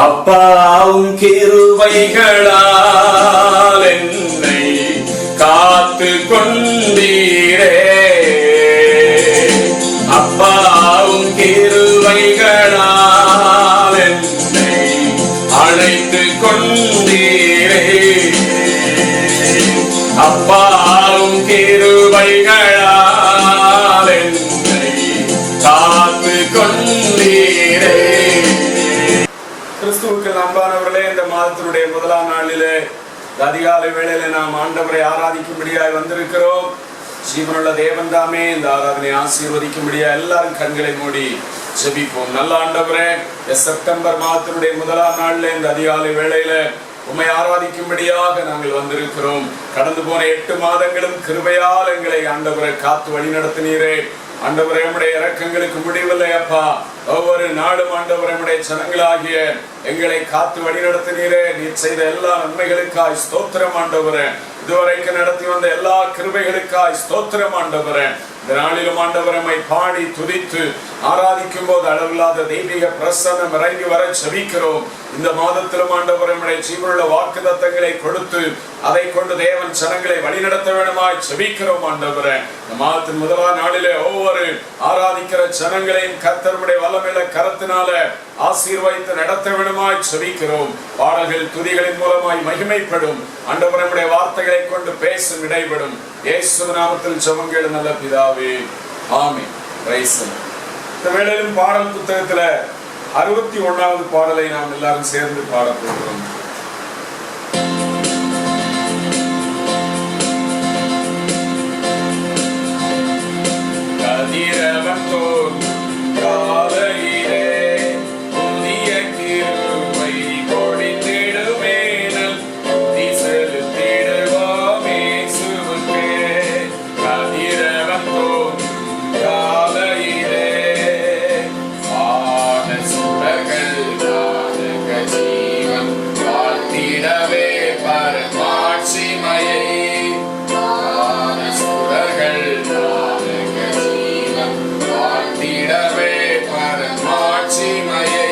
அப்பாவும் கிருபைகளால் என்னை காத்து கொண்டீரே. அப்பாவும் கிருபைகளால் என்னை அழைத்து கொண்டீரே. அப்பாவும் கிருபைகளால் என்னை காத்து கொண்டீரே. கிறிஸ்துவுக்கு அன்பானவர்களே, இந்த மாதத்தினுடைய முதலாம் நாளிலே அதிகாலை வேளையில நாம் ஆண்டவரை ஆராதிக்கும்படியாய் வந்திருக்கிறோம். ஜீவனுள்ள தேவன் தாமே இந்த ஆராதனை ஆசீர்வதிக்கும்படியா எல்லாரும் கண்களை மூடி ஜெபிப்போம். நல்ல ஆண்டவரே, செப்டம்பர் மாதத்தினுடைய முதலாம் நாளில் இந்த அதிகாலை வேளையில உம்மை ஆராதிக்கும்படியாக நாங்கள் வந்திருக்கிறோம். கடந்து போன 8 மாதங்களும் கிருபையால் எங்களை ஆண்டவரை காத்து வழி நடத்தினீரே. ஆண்டவரே, நம்முடைய இரக்கங்களுக்கு முடிவில்லை அப்பா. ஒவ்வொரு நாடும் ஆண்டவரே, நம்முடைய ஜனங்களாகிய எங்களை காத்து வழி நடத்தினீரே. நீர் செய்த எல்லா நன்மைகளுக்காய் ஸ்தோத்திரம் ஆண்டவரே. இதுவரைக்கும் நடத்தி வந்த எல்லா கிருபைகளுக்காய் ஸ்தோத்திரம் ஆண்டவரே. இந்த நாளிலும் ஆண்டவரை பாடி துதித்து ஆராதிக்கும் போது அளவில்லாத தெய்வீக பிரசன்னம் இறங்கி வர ஜெபிக்கிறோம். இந்த மாதத்திலும் ஆண்டவரை நம்முடைய ஜீவனுள்ள வாக்குத்தத்தங்களை கொடுத்து அதை கொண்டு தேவன் ஜனங்களை வழிநடத்த வேண்டுமாய் ஜெபிக்கிறோம் ஆண்டவரே. இந்த மாதத்தின் முதலாம் நாளிலே ஒவ்வொரு ஆராதிக்கிற ஜனங்களையும் கர்த்தருடைய வல்லமையுள்ள கரத்தினால ஆசீர்வதித்து நடத்த வேண்டுமாய் ஜெபிக்கிறோம். பாடல்கள் துதிகளின் மூலமாய் மகிமைப்படும் ஆண்டவரே. நம்முடைய வார்த்தைகளை கொண்டு பேசும் இடைபடும். இயேசு நாமத்தில் ஜெபங்கள் நல்ல பிதாவே, ஆமென். Praise the Lord. இந்த வேளையிலும் பாடல் புத்தகத்துல 61வது பாடலை நாம் எல்லாரும் சேர்ந்து பாடப் போகிறோம். கதிரவன் தோன்றும் காலையிலே புதிய கிருபை பொழிந்திடுமே. நல் துதி செலுத்திடுவோம் இயேசுவுக்கே. கதிரவன் தோன்றும் காலையிலே வான சுடர்கள் நாதக ஜீவன் வாழ்த்திடவே பரமாட்சிமையை. வான சுடர்கள் நாதக ஜீவன் வாழ்த்திடவே பரமாட்சிமையை.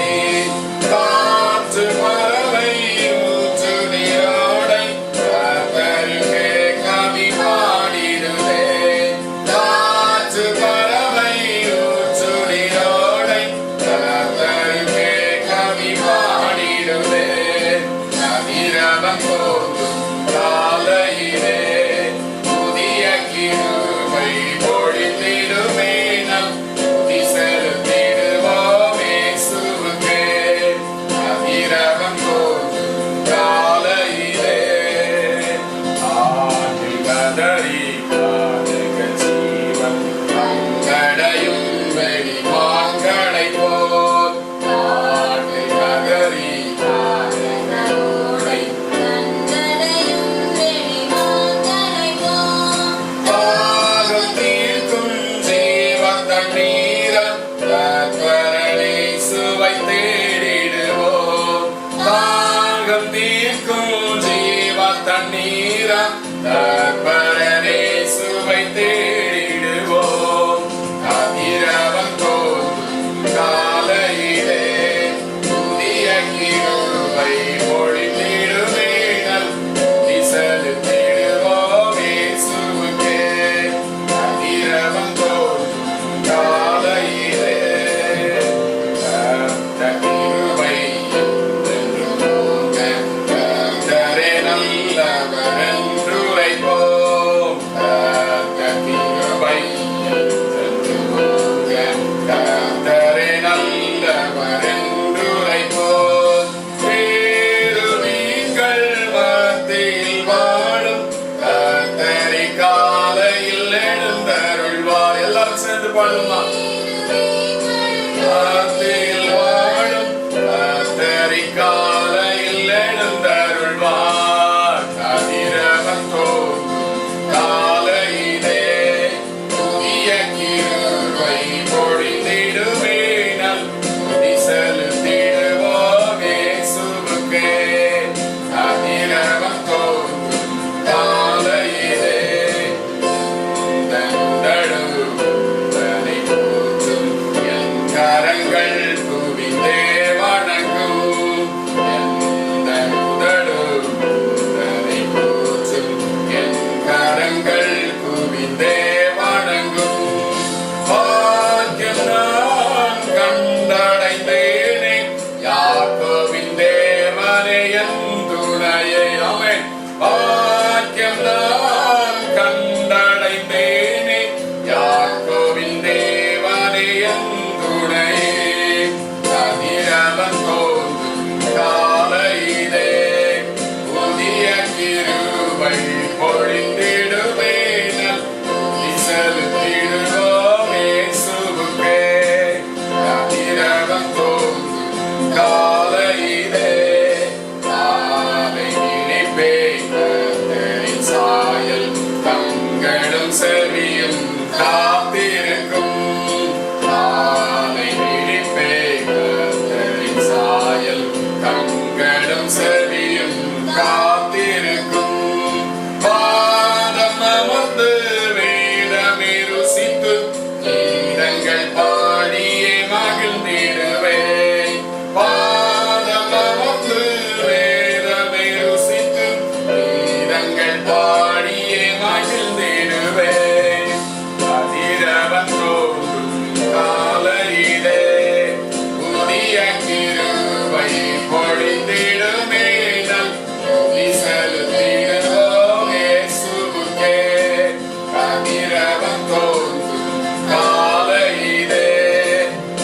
காற்று பறவை ஊற்று நீரோடை கர்த்தருக்கே கவி பாடிடுவே. காற்று பறவை ஊற்று நீரோடை கர்த்தருக்கே கவி பாடிடுவே. கதிரவன் தோன்றும் காலையிலே புதிய கிருபை பொழிந்திடுமே. நல் துதி செலுத்திடுவோம் இயேசுவுக்கே. கதிரவன் தோன்றும் காலையிலே ஆற்றில் கதறி காணுக ஜீவன் கங்கடையும் வெளிமான்களைப் போல். ஆற்றில் கதறி காணுக ஓடை தாகம் தீர்க்கும் ஜீவ தண்ணீரம் கர்த்தரை இயேசுவை தேடிடுவோம். தாகம் தீர்க்கும் ஜீவ தண்ணீரம் கர்த்தரை இயேசுவை தேடிடுவோம். கதிரவன் தோன்றும் காலையிலே புதிய கிருபை பொழிந்திடுமே. நல் துதி செலுத்திடுவோம் இயேசுவுக்கே. கதிரவன் தோன்றும் காலையிலே கர்த்தர் கிருபை என்றென்றும் ஓங்க. கர்த்தரே நல்லவர் என்றுரைப்போம். கர்த்தர் கிருபை என்றென்றும் ஓங்க. கர்த்தரே நல்லவர் என்றுரைப்போம். பேருமீன்கள் மத்தியில் வாழும் கர்த்தரை காலையில் எழுந்தருள்வார். எல்லாரும் சேர்ந்து பாடுமா? மத்தியில் வாழும் கர்த்தரை காலையில் எழுந்தருள்வார். கதிரவன் தோன்றும் காலையிலே புதிய கிருபை பொழிந்திடுமே. நல் துதி செலுத்திடுவோம் இயேசுவுக்கே. கதிரவன் தோன்றும் காலையிலே தந்தடுதலை போற்றும் என் கரங்கள் குவிந்தே வணங்கும். துணையே. ஆமென். பாக்கியம் நான் கண்டடைந்தேனே, யாக்கோபின் தேவனே என் துணையே. கதிரவன் தோன்றும் காலையிலே புதிய கிருபை பொழிந்திடுவே, செலுத்திடுவோம் இயேசுவுக்கே. கதிரவன் தோன்றும் காலையிலே சாயல் தங்களும் செவியும் காத்திருக்கும். காலை விழிப்பே கர்த்தரின் சாயல் தங்களும் செவியும் காத்திருக்கும். பாதம் அமர்ந்து வேதமே ருசித்து கீதங்கள் பாடியே மகிழ்ந்திடுவே. பாதம் அமர்ந்து வேதமே ருசித்து கீதங்கள் பாடியே மகிழ்ந்திடுவே. கதிரவன் தோன்றும் காலையிலே புதிய கிருபை பொழிந்திடுமே, நன்றி செலுத்திடுவோம் இயேசுவுக்கே. கதிரவன் தோன்றும் காலையிலே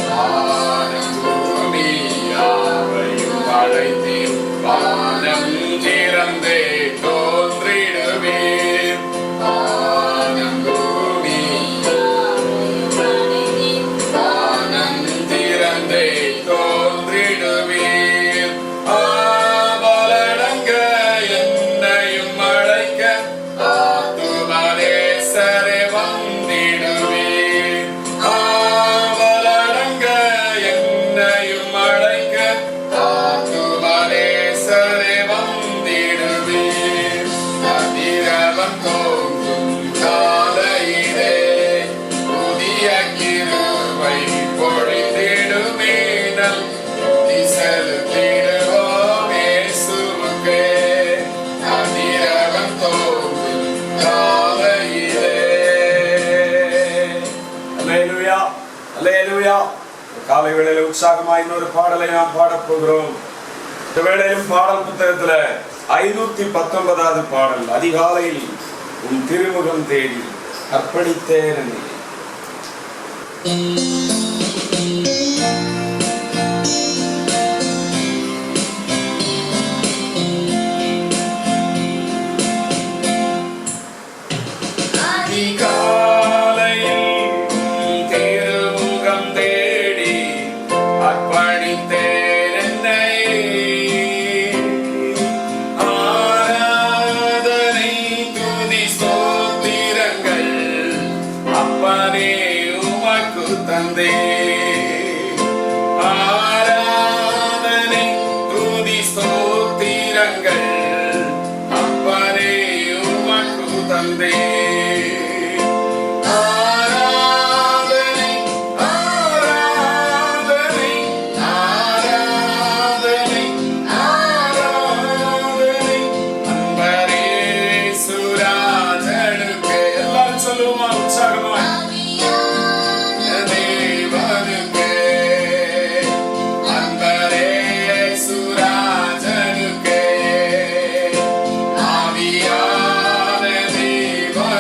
வானம் பூமி யாவையும் படைத்தீர், வானம் திறந்தே தோன்றிடுவீர். வானம் பூமி வானம் திறந்தே தோன்றிடுவீர். ஆவலடங்க என்னையும் அழைக்க ஆத்துமரேசரே வந்திடுவீர். ஆவலடங்க என்னையும் அழைக்க ஆத்துமரேசரே வந்திடுவீர். கதிரவன் தோன்றும் காலையிலே புதிய கிருபை பொழிந்திடுமே, நன்றி செலுத்திடுவோம் இயேசுவுக்கே. கதிரவன் தோன்றும் காலையிலே. அல்லேலூயா, அல்லேலூயா. காலை வேளையில உற்சாகமாய் இன்னொரு பாடலை நாம் பாடப் போகிறோம். இந்த வேளையிலும் பாடல் புத்தகத்துல 519வது பாடல், அதிகாலையில் உன் திருமுகம் தேடி அர்ப்பணித்தேன் என்னை. அதிகாலையில் உன் திருமுகம் தேடி அர்ப்பணித்தேன் என்னை. ஆராதனை துதி ஸ்தோத்திரங்கள் அப்பனே உமக்கு தந்தே. ஆராதனை துதி ஸ்தோத்திரங்கள் அப்பனே உமக்கு தந்தே. ஆராதனை ஆராதனை ஆராதனை ஆராதனை அன்பரே சுராஜனுக்கு. எல்லாரும் சொல்லுவோமா உற்சாகமா? தேவனுக்கு அன்பரே சுராஜனுக்கு ஆவியான தேவனுக்கு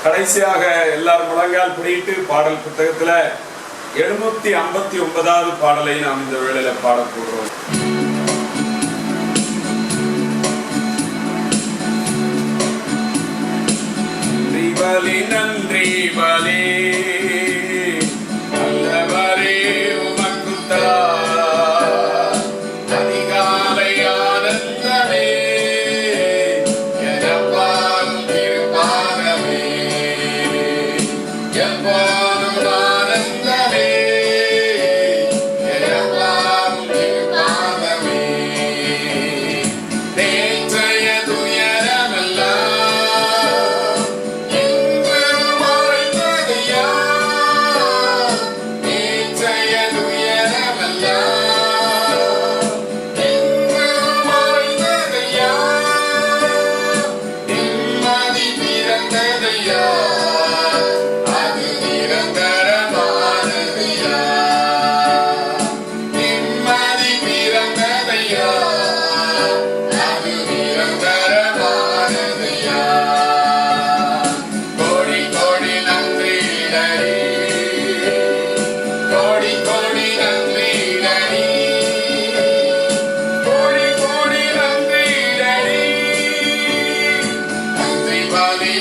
கடைசியாக எல்லாரும் முழங்கால் பிடிட்டு பாடல் புத்தகத்துல 759வது பாடலை நாம் இந்த வேளையில பாடப் போகிறோம். பலி நன்றி பலி நல்லவரே உமக்குத்தான் அதிகாலை ஆனந்தமே எனப்பால் திருப்பாதமே எப்போதும் ஆனந்தமே எனப்பால் திருப்பாதமே நேற்றைய துயரமெல்லாம்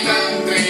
நன்றி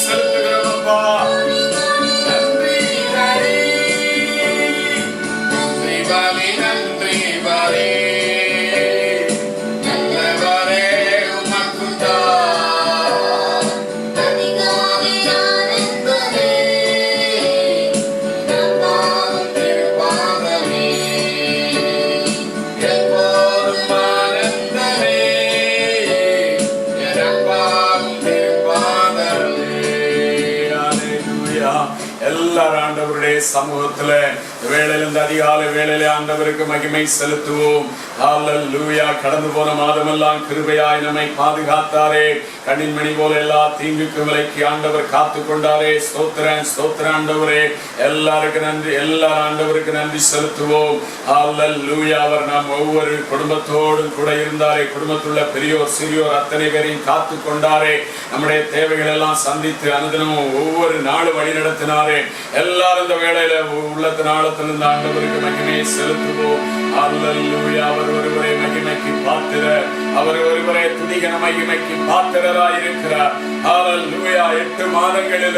செலுத்துகிறோம் அப்பா. நன்றி பலி, நன்றி பலி. எல்லாரும் ஆண்டவருடைய சமூகத்துல வேளையிலிருந்து அதிகாலை வேளையில ஆண்டவருக்கு மகிமை செலுத்துவோம். ஹல்லேலூயா. கடந்து போன மாதமெல்லாம் கிருபையாய் நம்மை பாதுகாத்தாரே. கண்ணின் மணி போல எல்லா தீங்குக்கு விலக்கி ஆண்டவர் காத்து கொண்டாரே. ஸ்தோத்திரம் ஸ்தோத்திரம் ஆண்டவரே. எல்லாருக்கும் நன்றி. எல்லா ஆண்டவருக்கு நன்றி செலுத்துவோம். ஹல்லேலூயா. அவர் நாம் ஒவ்வொரு குடும்பத்தோடும் கூட இருந்தாரே. குடும்பத்துள்ள பெரியோர் சிறியோர் அத்தனை பேரையும் காத்து கொண்டாரே. நம்முடைய தேவைகள் எல்லாம் சந்தித்து அனுதினமும் ஒவ்வொரு நாளும் வழி நடத்தினாரே. எல்லாரும் இந்த வேளையில உள்ளத்தின் ஆழத்திலிருந்து ஆண்டவருக்கு மகிமையை செலுத்துவோம். ஹல்லேலூயா. அவர் ஒருவரே மகிமைக்கு பாத்திரர். அவர் ஒருவரே துதிகன மகிமைக்கு பாத்திரராய் இருக்கிறார். ஹல்லேலூயா. 8 மாதங்களில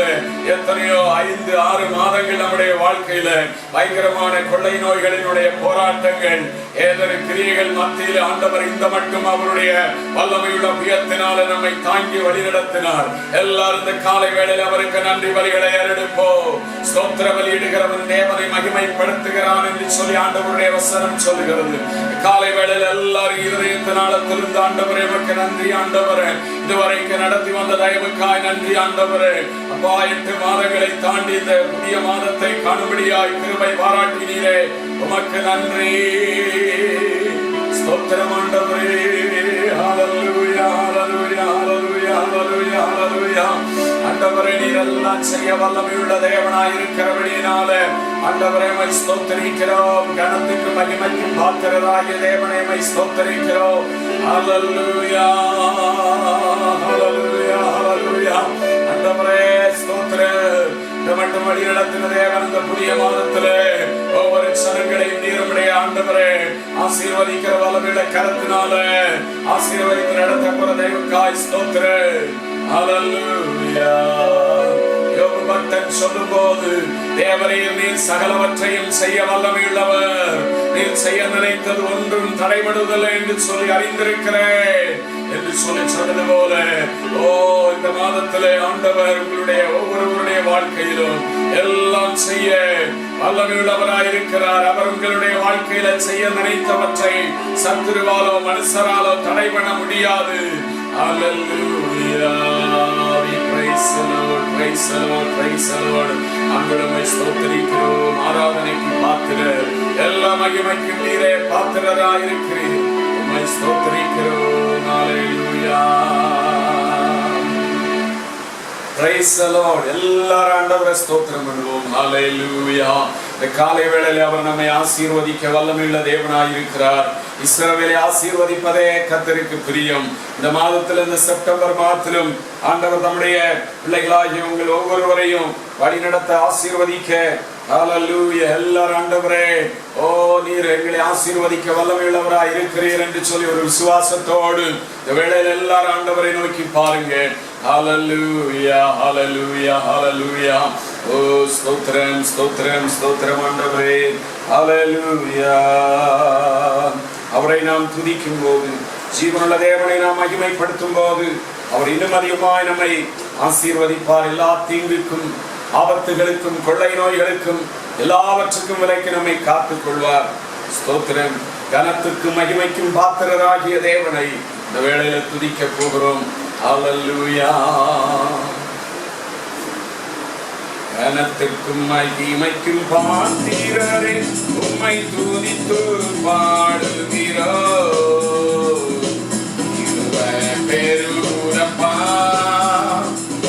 எத்தனையோ 5-6 மாதங்கள் நம்முடைய வாழ்க்கையில பயங்கரமான கொள்ளை நோய்களினுடைய போராட்டங்கள், ஏதொரு கிரியைகள் மத்தியில் ஆண்டவர் இந்த மட்டும் அவருடைய வல்லமையுள்ள புயத்தினால நம்மை தாங்கி வழிநடத்தினார். எல்லாரும் இந்த காலை வேளையில் அவருக்கு நன்றி பலிகளை ஏறெடுப்போம். ஸ்தோத்திர பலியிடுகிறவன் தேவனை மகிமைப்படுத்துகிறான் என்று சொல்லி ஆண்டவருடைய வசனம் சொல்லுகிறது. காலை வேளையில் எல்லாரும் இதயத்தின் ஆழத்திலிருந்து ஆண்டவரே உமக்கு நன்றி ஆண்டவரே. இதுவரைக்கும் நடத்தி வந்த தயவுக்காய் நன்றி ஆண்டவரே. அப்பா 8 மாதங்களை தாண்டி இந்த புதிய மாதத்தை காணும்படியாய் கிருபை பாராட்டினீரே. உமக்கு நன்றி. ஸ்தோத்திரம் ஆண்டவரே. ஹல்லேலூயா ஹல்லேலூயா ஹல்லேலூயா ஹல்லேலூயா ஹல்லேலூயா. ஆண்டவரே நீர் எல்லாம் செய்ய வல்லமையுள்ள தேவனாய் இருக்கிறபடியினால ஆண்டவரே உம்மை ஸ்தோத்திரிக்கிறோம். கனத்துக்கு மகிமைக்கும் பாத்திரராகிய தேவனே உம்மை ஸ்தோத்திரிக்கிறோம். ஹல்லேலூயா ஹல்லேலூயா ஹல்லேலூயா. ஆண்டவரே ஸ்தோத்திரம். இந்த மட்டும் வழி நடத்தின தேவன் இந்த புதிய மாதத்திலே ஒவ்வொரு சனங்களையும் நீருடைய ஆண்டவரே ஆசீர்வதிக்கிற வல்லமையுள்ள கரத்தினால ஆசீர்வதித்து நடத்த போற தேவனுக்காய் ஸ்தோத்திரம். ஹல்லேலூயா. யோபு பக்தன் சொல்லும்போது தேவரீர் நீர் சகலவற்றையும் செய்ய வல்லமையுள்ளவர், நீர் செய்ய நினைத்தது ஒன்றும் தடைபடுவதில்லை என்று சொல்லி அறிந்திருக்கிறேன் என்று சொல்லி சொன்னது போல இந்த மாதத்திலே ஆண்டவர் உங்களுடைய ஒவ்வொருவருடைய வாழ்க்கையிலும் எல்லாம் செய்ய வல்லமையுள்ளவராயிருக்கிறார். அவர் உங்களுடைய வாழ்க்கையில செய்ய நினைத்தவற்றை சத்துருவாலோ மனுஷராலோ தடை பண்ண முடியாது. Hallelujah. We praise the Lord, praise the Lord, praise the Lord. ஆண்டவரை ஸ்தோத்திரிக்கிறோம். ஆராதனைக்கு பாத்திரர், எல்லா மகிமைக்கும் நீரே பாத்திரராய் இருக்கிறீர். உம்மை ஸ்தோத்திரிக்கிறோம். Hallelujah. Praise the Lord. எல்லாரும் ஆண்டவரை ஸ்தோத்திரம் பண்ணுவோம். Hallelujah. இந்த காலை வேளையிலே அவர் நம்மை ஆசீர்வதிக்க வல்லமையுள்ள தேவனாய் இருக்கிறார். இஸ்ரவேலை ஆசீர்வதிப்பதே கர்த்தருக்கு பிரியம். இந்த மாதத்தில் இந்த செப்டம்பர் மாதத்திலும் ஆண்டவர் தம்முடைய பிள்ளைகளாகிய உங்கள் ஒவ்வொருவரையும் வழிநடத்த ஆசீர்வதிக்க. ஹல்லேலூயா. எல்லாரும் ஆண்டவரே நீர் எங்களை ஆசீர்வதிக்க வல்லமையுள்ளவராய் இருக்கிறீர் என்று சொல்லி ஒரு விசுவாசத்தோடு இந்த வேளையில் எல்லாரும் ஆண்டவரை நோக்கி பாருங்க. ஹல்லேலூயா ஹல்லேலூயா ஹல்லேலூயா. ஸ்தோத்திரம் ஸ்தோத்திரம் ஸ்தோத்திரம் ஆண்டவரே. ஹல்லேலூயா. அவரை நாம் துதிக்கும் போது, ஜீவனுள்ள தேவனை நாம் மகிமைப்படுத்தும் போது அவர் இன்னும் அதிகமாய் நம்மை ஆசீர்வதிப்பார். எல்லா தீங்குக்கும் ஆபத்துகளுக்கும் கொள்ளை நோய்களுக்கும் எல்லாவற்றுக்கும் விலக்கி நம்மை காத்துக் கொள்வார். ஸ்தோத்திரம். கனத்துக்கும் மகிமைக்கும் பாத்திரராகிய தேவனை இந்த வேளையில துதிக்க போகிறோம். ஹல்லேலூயா. கனத்துக்கும் மகிமைக்கும் பாத்திரரே உம்மை துதித்து பாடுகிறோம். பெருரப்பா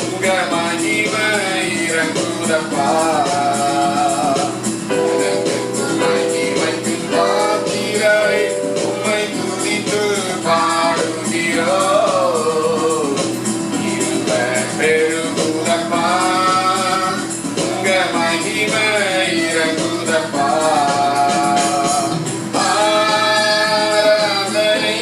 உங்க மகிமை இறங்குதப்பா. கனத்துக்கும் மகிமைக்கும் பாத்திரரே உம்மை துதித்து பாடுகிறோம். பெருரப்பா உங்க மகிமை இறங்குதப்பா. ஆராதனை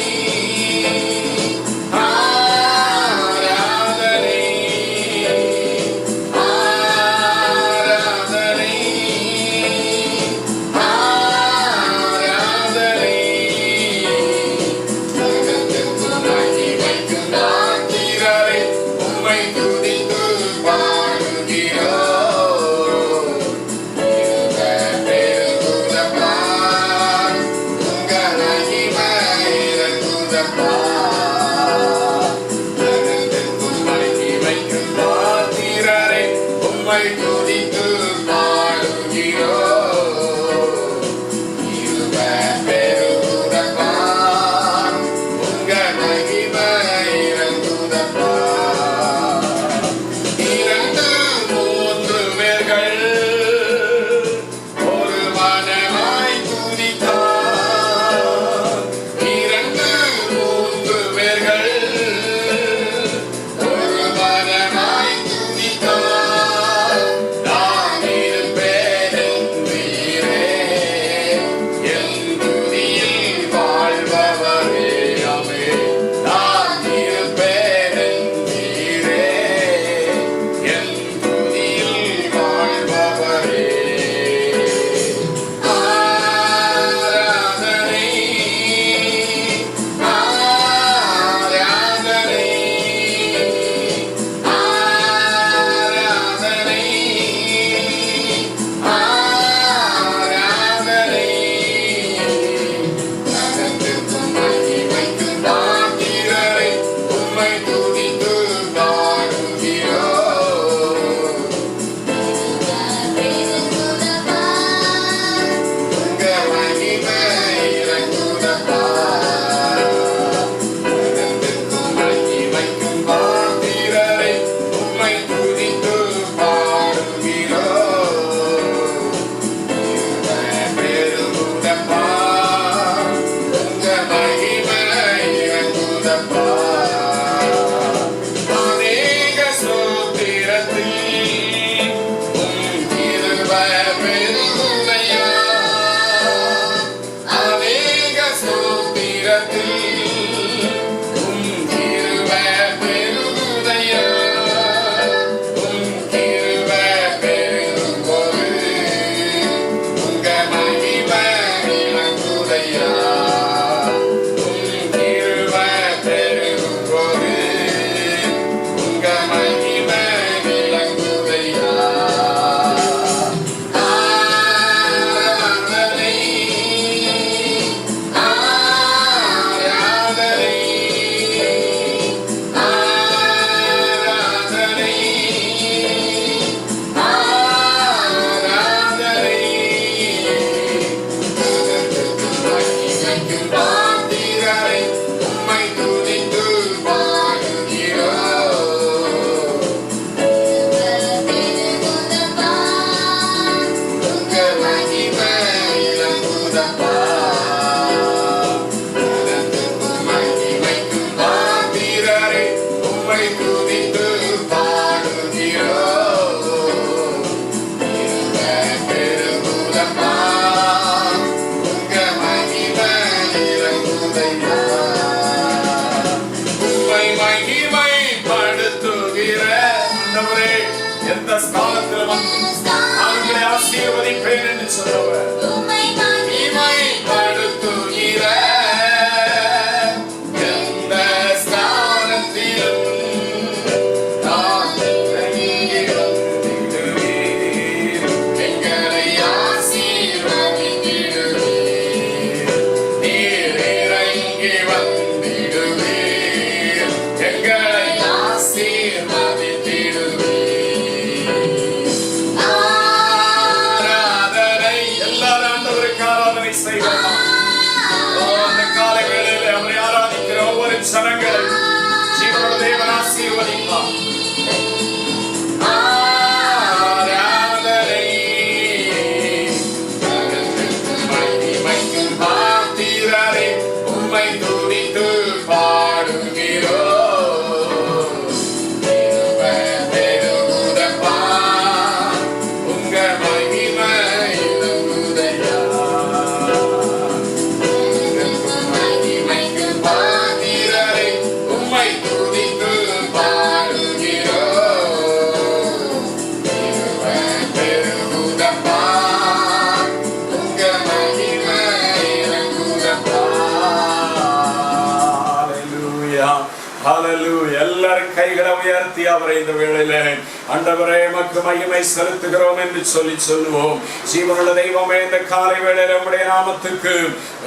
ஆண்டவரே உமக்கு மகிமை செலுத்துகிறோம் என்று சொல்லுவோம். ஜீவனுள்ள தெய்வமே, இந்த காலை வேளையிலே உம்முடைய நாமத்துக்கு,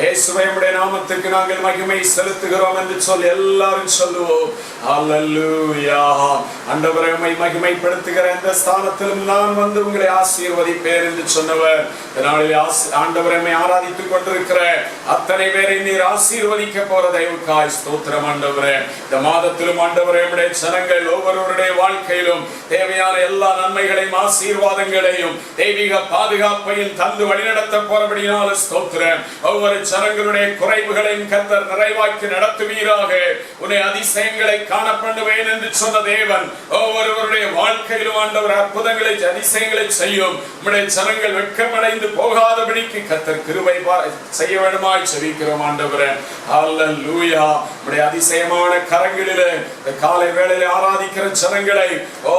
இயேசுவே உம்முடைய நாமத்துக்கு நாங்கள் மகிமை செலுத்துகிறோம் என்று சொல்லி எல்லாரும் சொல்லுவோம். அல்லேலூயா. ஆண்டவரே உம்மை மகிமைப்படுத்துகிற இந்த ஸ்தானத்திலும் நான் வந்து உங்களை ஆசீர்வதிப்பேன் என்று சொன்னவர். இதனாலே ஆண்டவரை ஆராதித்துக் கொண்டிருக்கிற அத்தனை பேரை நீர் ஆசீர்வதிக்க போற தயவுக்காய் ஸ்தோத்திரம் ஆண்டவரே. இந்த மாதத்திலும் ஆண்டவரே உம்முடைய ஜனங்கள் ஒவ்வொருவருடைய வாழ்க்கையிலும் தேவையான எல்லா நன்மைகளையும் ஆசீர்வாதங்களையும் தெய்வீக பாதுகாப்பையும் தந்து வழிநடத்த போறபடியால் ஸ்தோத்திரம். ஒவ்வொரு ஜனங்களுடைய குறைவுகளையும் கர்த்தர் நிறைவாக்கி நடத்துவீராக. உன்னை அதிசயங்களை காண பண்ணுவேன் என்று சொன்ன தேவன் ஒவ்வொருவருடைய வாழ்க்கையிலும் ஆண்டவர் அற்புதங்களை அதிசயங்களை செய்யும். உம்முடைய ஜனங்கள் வெட்கமடைந்து போகாதபடிக்கு கர்த்தர் கிருபை செய்ய வேண்டுமாய் ஜெபிக்கிறோம் ஆண்டவரே. அல்லேலூயா. உம்முடைய அதிசயமான கரங்களிலே இந்த காலை வேளையிலே ஆராதிக்கிற ஜனங்களை,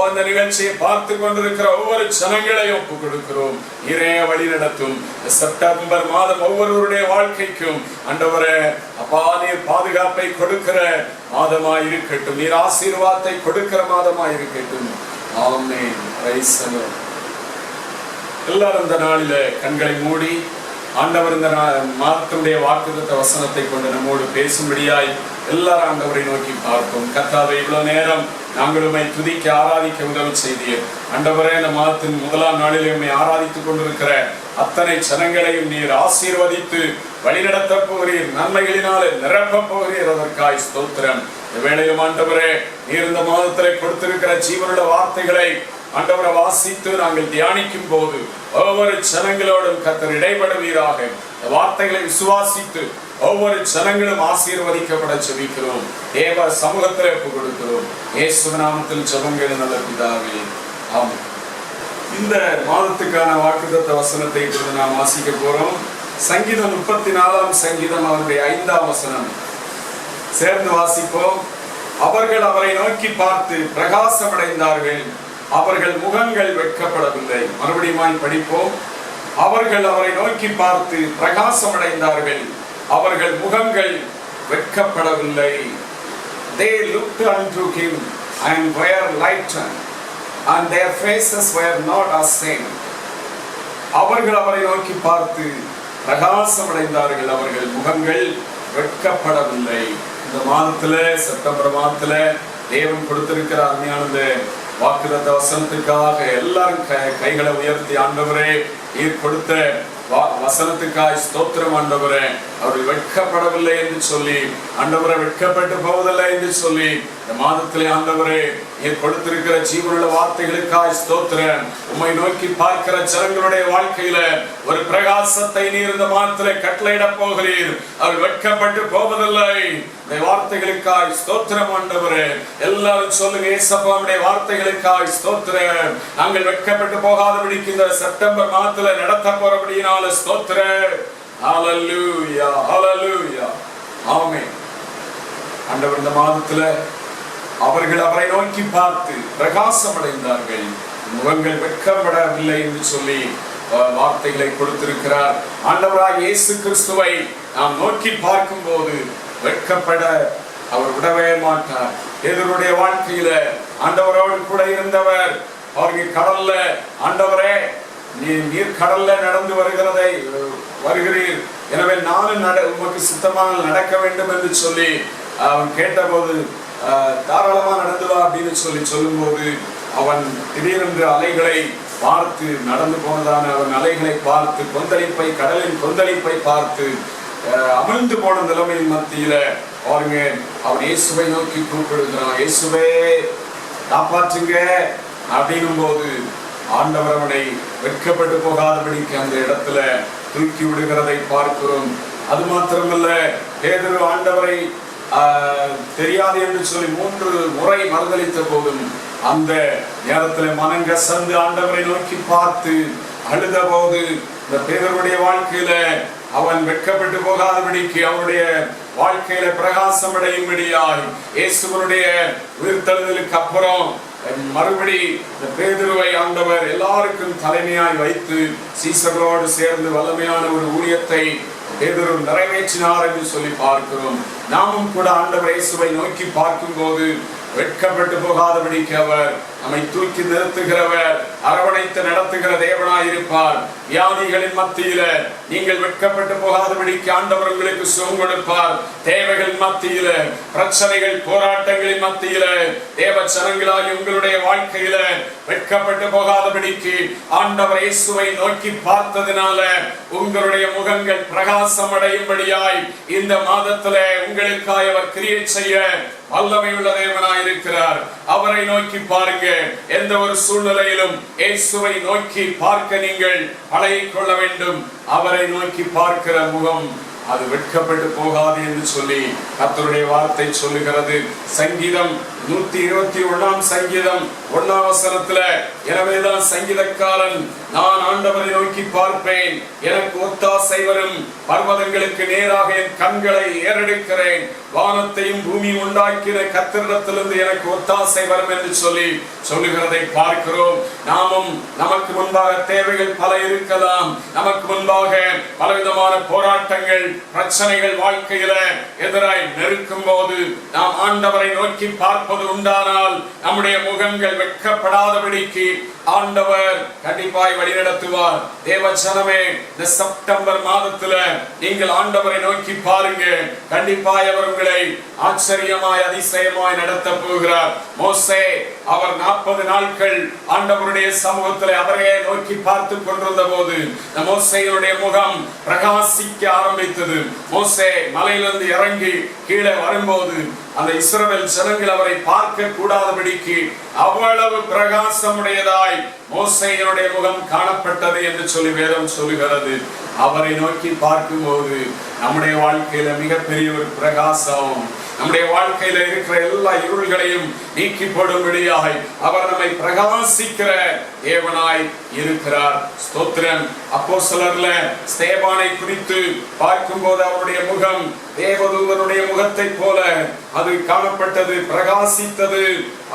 இந்த நிகழ்ச்சியை பார்த்து கொண்டிருக்கிற ஒவ்வொரு ஜனங்களையும் ஒப்புக் கொடுக்கிறோம். நீரே வழி நடத்தும். செப்டம்பர் மாதம் ஒவ்வொருவருடைய வாழ்க்கைக்கும் ஆண்டவரே அப்பா நீர் பாதுகாப்பை கொடுக்கிற மாதமாய் இருக்கட்டும். நீர் ஆசீர்வாதத்தை கொடுக்கிற மாதமாய் இருக்கட்டும். ஆமென். Praise the lord. எல்லாரும் இந்த நாளிலே கண்களை மூடி ஆண்டவர் இந்த மாதத்தினுடைய வாக்குத்தத்த வசனத்தை கொண்டு நம்மோடு பேசும்படியாய் எல்லாரும் ஆண்டவரை நோக்கி பார்ப்போம். கர்த்தாவே, இவ்வளவு நேரம் நாங்கள் உம்மை துதிக்க ஆராதிக்க உதவி செய்தீர் ஆண்டவரே. இந்த மாதத்தின் முதலாம் நாளிலே உம்மை ஆராதித்துக் கொண்டிருக்கிற அத்தனை ஜனங்களையும் நீர் ஆசீர்வதித்து வழிநடத்த போகிறீர். நன்மைகளினாலே நிரப்ப போகிறீர். அதற்காய் ஸ்தோத்திரம். இந்த வேளையிலும் ஆண்டவரே நீர் இந்த மாதத்திலே கொடுத்திருக்கிற ஜீவனுள்ள வார்த்தைகளை ஆண்டவரை வாசித்து நாங்கள் தியானிக்கும் போது ஒவ்வொரு ஜனங்களோடும் கர்த்தர் இடைபடுவீராக. இந்த வார்த்தைகளை விசுவாசித்து ஒவ்வொரு ஜனங்களும் ஆசீர்வதிக்கப்பட ஜெபிக்கிறோம். தேவ சமூகத்தில் ஒப்புக் கொடுக்கிறோம். இயேசுவின் நாமத்தில் ஜெபங்கள் நல்ல பிதாவே. ஆமென். இந்த மாதத்துக்கான வாக்குத்தத்த வசனத்தை இப்பொழுது நாம் வாசிக்க போறோம். சங்கீதம் 34 சங்கீதம் அவருடைய 5ஆம் வசனம் சேர்ந்து வாசிப்போம். அவர்கள் அவரை நோக்கி பார்த்து பிரகாசமடைந்தார்கள், அவர்கள் முகங்கள் வெட்கப்படவில்லை. மறுபடியும் படிப்போம். அவர்கள் அவரை நோக்கி பார்த்து பிரகாசமடைந்தார்கள், அவர்கள் முகங்கள் வெட்கப்படவில்லை. They looked unto him and were lightened, and their faces were not ashamed. அவர்கள் அவரை நோக்கி பார்த்து பிரகாசமடைந்தார்கள், அவர்கள் முகங்கள் வெட்கப்படவில்லை. இந்த மாதத்துல, செப்டம்பர் மாதத்துல தேவன் கொடுத்திருக்கிற அருமையான வாக்குத்தத்த வசனத்துக்காக எல்லாரும் கைகளை உயர்த்தி ஆண்டவரே நீர் கொடுத்த வசனத்துக்காய் ஸ்தோத்திரம் ஆண்டவரே. அவர்கள் வெட்கப்படவில்லை என்று சொல்லி, ஆண்டவரை வெட்கப்பட்டு போவதில்லை என்று சொல்லி இந்த மாதத்திலே ஆண்டவரே நீர் கொடுத்திருக்கிற ஜீவனுள்ள வார்த்தைகளுக்காய் ஸ்தோத்திரம். உம்மை நோக்கி பார்க்கிற ஜனங்களுடைய வாழ்க்கையில ஒரு பிரகாசத்தை நீர் இந்த மாதத்திலே கட்டளையிட போகிறீர். அவர்கள் வெட்கப்பட்டு போவதில்லை. இந்த வார்த்தைகளுக்காய் ஸ்தோத்திரம் ஆண்டவரே. எல்லாரும் சொல்லுங்க, இயேசுவின் வார்த்தைகளுக்காய் ஸ்தோத்திரம். நாங்கள் வெட்கப்பட்டு போகாதபடிக்கு இந்த செப்டம்பர் மாதத்துல நடத்த போறபடியினால ஸ்தோத்திரம். ஹல்லேலூயா, ஹல்லேலூயா, ஆமென். ஆண்டவர் இந்த மாதத்துல அவர்கள் அவரை நோக்கி பார்த்து பிரகாசமடைந்தார்கள், முகங்கள் வெட்கப்படவில்லை என்று சொல்லி வார்த்தைகளை கொடுத்திருக்கிறார். ஆண்டவராகிய இயேசு கிறிஸ்துவை நாம் நோக்கி பார்க்கும் போது வெட்கப்பட அவர் விடவே மாட்டார். பேதுருடைய வாழ்க்கையில ஆண்டவரோடு கூட இருந்தவர். அவர்கள் கடல்ல, ஆண்டவரே நீர் கடல்ல நடந்து வருகிறீர், எனவே நானும் உமக்கு சித்தமாக நடக்க வேண்டும் என்று சொல்லி அவன் கேட்டபோது தாராளமா நடந்து வா அப்படின்னு சொல்லும்போது அவன் திடீரென்று அலைகளை பார்த்து நடந்து போனதான அவன் அலைகளை பார்த்து கொந்தளிப்பை, கடலின் கொந்தளிப்பை பார்த்து அமிழ்ந்து போன நிலைமையின் மத்தியில பாருங்க அவன் இயேசுவை நோக்கி கூப்பிடுகிறான். இயேசுவே காப்பாற்றுங்க அப்படின்னும் போது ஆண்டவர் அவனை வெட்கப்பட்டு போகாதபடிக்கு அந்த இடத்துல தூக்கி விடுகிறதை பார்க்கிறோம். அது மாத்திரமல்ல, பேதுரு ஆண்டவரை தெரியாது என்று சொல்லி 3 முறை மறுதலித்த போதும் அந்த நேரத்துல மனங்கசந்து ஆண்டவரை நோக்கி பார்த்து அழுத போது இந்த பேதுருடைய வாழ்க்கையில அவன் வெட்கப்பட்டு போகாதபடிக்கு அவனுடைய வாழ்க்கையில பிரகாசம் அடையும்படியாய் இயேசுவனுடைய உயிர்த்தெழுதலுக்கு அப்புறம் மறுபடி இந்த பேதுருவை ஆண்டவர் எல்லாருக்கும் தலைமையாய் வைத்து சீசர்களோடு சேர்ந்து வல்லமையான ஒரு ஊழியத்தை பேதுரு நிறைவேற்றினார் என்று சொல்லி பார்க்கிறோம். நாமும் கூட ஆண்டவர் இயேசுவை நோக்கி பார்க்கும் போது வெட்கப்பட்டு போகாதபடிக்கு அவர் நம்மை தூக்கி நிறுத்துகிறவர், அரவணைத்து நடத்துகிற தேவனாயிருப்பார். வியாதிகளின் மத்தியில நீங்கள் வெட்கப்பட்டு போகாதபடிக்கு ஆண்டவர் உங்களுக்கு சுகம் கொடுப்பார். தேவைகள் மத்தியில, பிரச்சனைகள், போராட்டங்களின் மத்தியில தேவ ஜனங்களாகி உங்களுடைய வாழ்க்கையில வெட்கப்பட்டு போகாதபடிக்கு ஆண்டவர் இயேசுவை நோக்கி பார்த்ததினால உங்களுடைய முகங்கள் பிரகாசம் அடையும்படியாய் இந்த மாதத்துல உங்களுக்காய் அவர் கிரியை செய்ய வல்லமை உள்ள தேவனாய் இருக்கிறார். அவரை நோக்கி பாருங்க. எந்த ஒரு சூழ்நிலையிலும் இயேசுவை நோக்கி பார்க்க நீங்கள் பழகிக் கொள்ள வேண்டும். அவரை நோக்கி பார்க்கிற முகம் அது வெட்கப்பட்டு போகாது என்று சொல்லி கர்த்தருடைய வார்த்தை சொல்லுகிறது. சங்கீதம் 121 சங்கீதம் 1 வசனத்துல, எனவேதான் சங்கீதக்காரன், நான் ஆண்டவரை நோக்கி பார்ப்பேன், எனக்கு ஒத்தாசை வரும், பர்வதங்களுக்கு நேராக என் கண்களை ஏறெடுக்கிறேன், வானத்தையும் பூமி உண்டாக்கின கர்த்தரிடத்திலிருந்து எனக்கு ஒத்தாசை வரும் என்று சொல்லி சொல்லுகிறதை பார்க்கிறோம். நாமும் நமக்கு முன்பாக தேவைகள் பல இருக்கலாம், நமக்கு முன்பாக பலவிதமான போராட்டங்கள், பிரச்சனைகள் வாழ்க்கையில எதிராய் நெருக்கும் போது நாம் ஆண்டவரை நோக்கி பார்ப்பது உண்டானால் நம்முடைய முகங்கள் வெட்கப்படாதபடிக்கு ஆண்டவர் கண்டிப்பாய் வழிநடத்துவார். தேவஜனமே, இந்த செப்டம்பர் மாதத்துல நீங்கள் ஆண்டவரை நோக்கி பாருங்க. கண்டிப்பாய் அவர் உங்களை ஆச்சரியமாய் அதிசயமாய் நடத்த போகிறார். மோசே அவர் 40 நாட்கள் ஆண்டவருடைய சமூகத்தில் அவரையே நோக்கி பார்த்து கொண்டிருந்த போது மோசேயுடைய முகம் பிரகாசிக்க ஆரம்பித்தது. மோசே மலையிலிருந்து இறங்கி கீழே வரும்போது அந்த இஸ்ரவேல் ஜனங்கள் அவரை பார்க்க கூடாதபடிக்கு அவ்வளவு பிரகாசமுடையதாய் மோசேயுடைய முகம் காணப்பட்டது என்று சொல்லி வேதம் சொல்லுகிறது. அவரை நோக்கி பார்க்கும்போது நம்முடைய வாழ்க்கையில மிகப்பெரிய ஒரு பிரகாசம், நம்முடைய வாழ்க்கையில இருக்கிற எல்லா இருள்களையும் நீக்கி போடும்படியாய் அவர் நம்மை பிரகாசிக்கிற தேவனாய் இருக்கிறார். ஸ்தோத்திரம். அப்போஸ்தலர்ல ஸ்தேவானை குறித்து பார்க்கும்போது அவருடைய முகம் தேவதூதனுடைய முகத்தை போல அது காணப்பட்டது, பிரகாசித்தது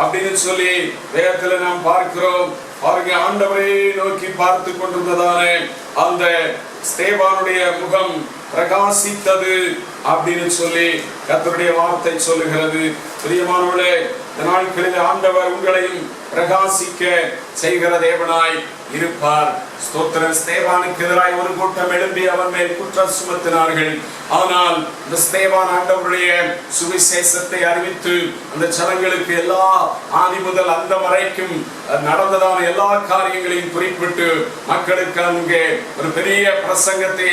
அப்படின்னு சொல்லி வேதத்துல நாம் பார்க்கிறோம். பாருங்க, ஆண்டவரை நோக்கி பார்த்து கொண்டிருந்ததானே அந்த ஸ்தேவானுடைய முகம் பிரகாசித்தது அப்படின்னு சொல்லி கர்த்தருடைய வார்த்தை சொல்லுகிறது. பிரியமானவர்களே, இந்த நாட்களில் ஆண்டவர் உங்களையும் பிரகாசிக்க செய்கிற தேவனாய் இருப்பார். ஸ்தோத்திரம். ஸ்தேவானுக்கு எதிராய் ஒரு கூட்டம் எழும்பி அவன் மேல் குற்றம் சுமத்தினார்கள். ஆனால் இந்த ஸ்தேவான் ஆண்டவருடைய சுவிசேஷத்தை அறிவித்து அந்த ஜனங்களுக்கு எல்லா ஆதி முதல் அந்த வரைக்கும் நடந்ததான எல்லா காரியங்களையும் குறிப்பிட்டு மக்களுக்கு அங்கே ஒரு பெரிய பிரசங்கத்தை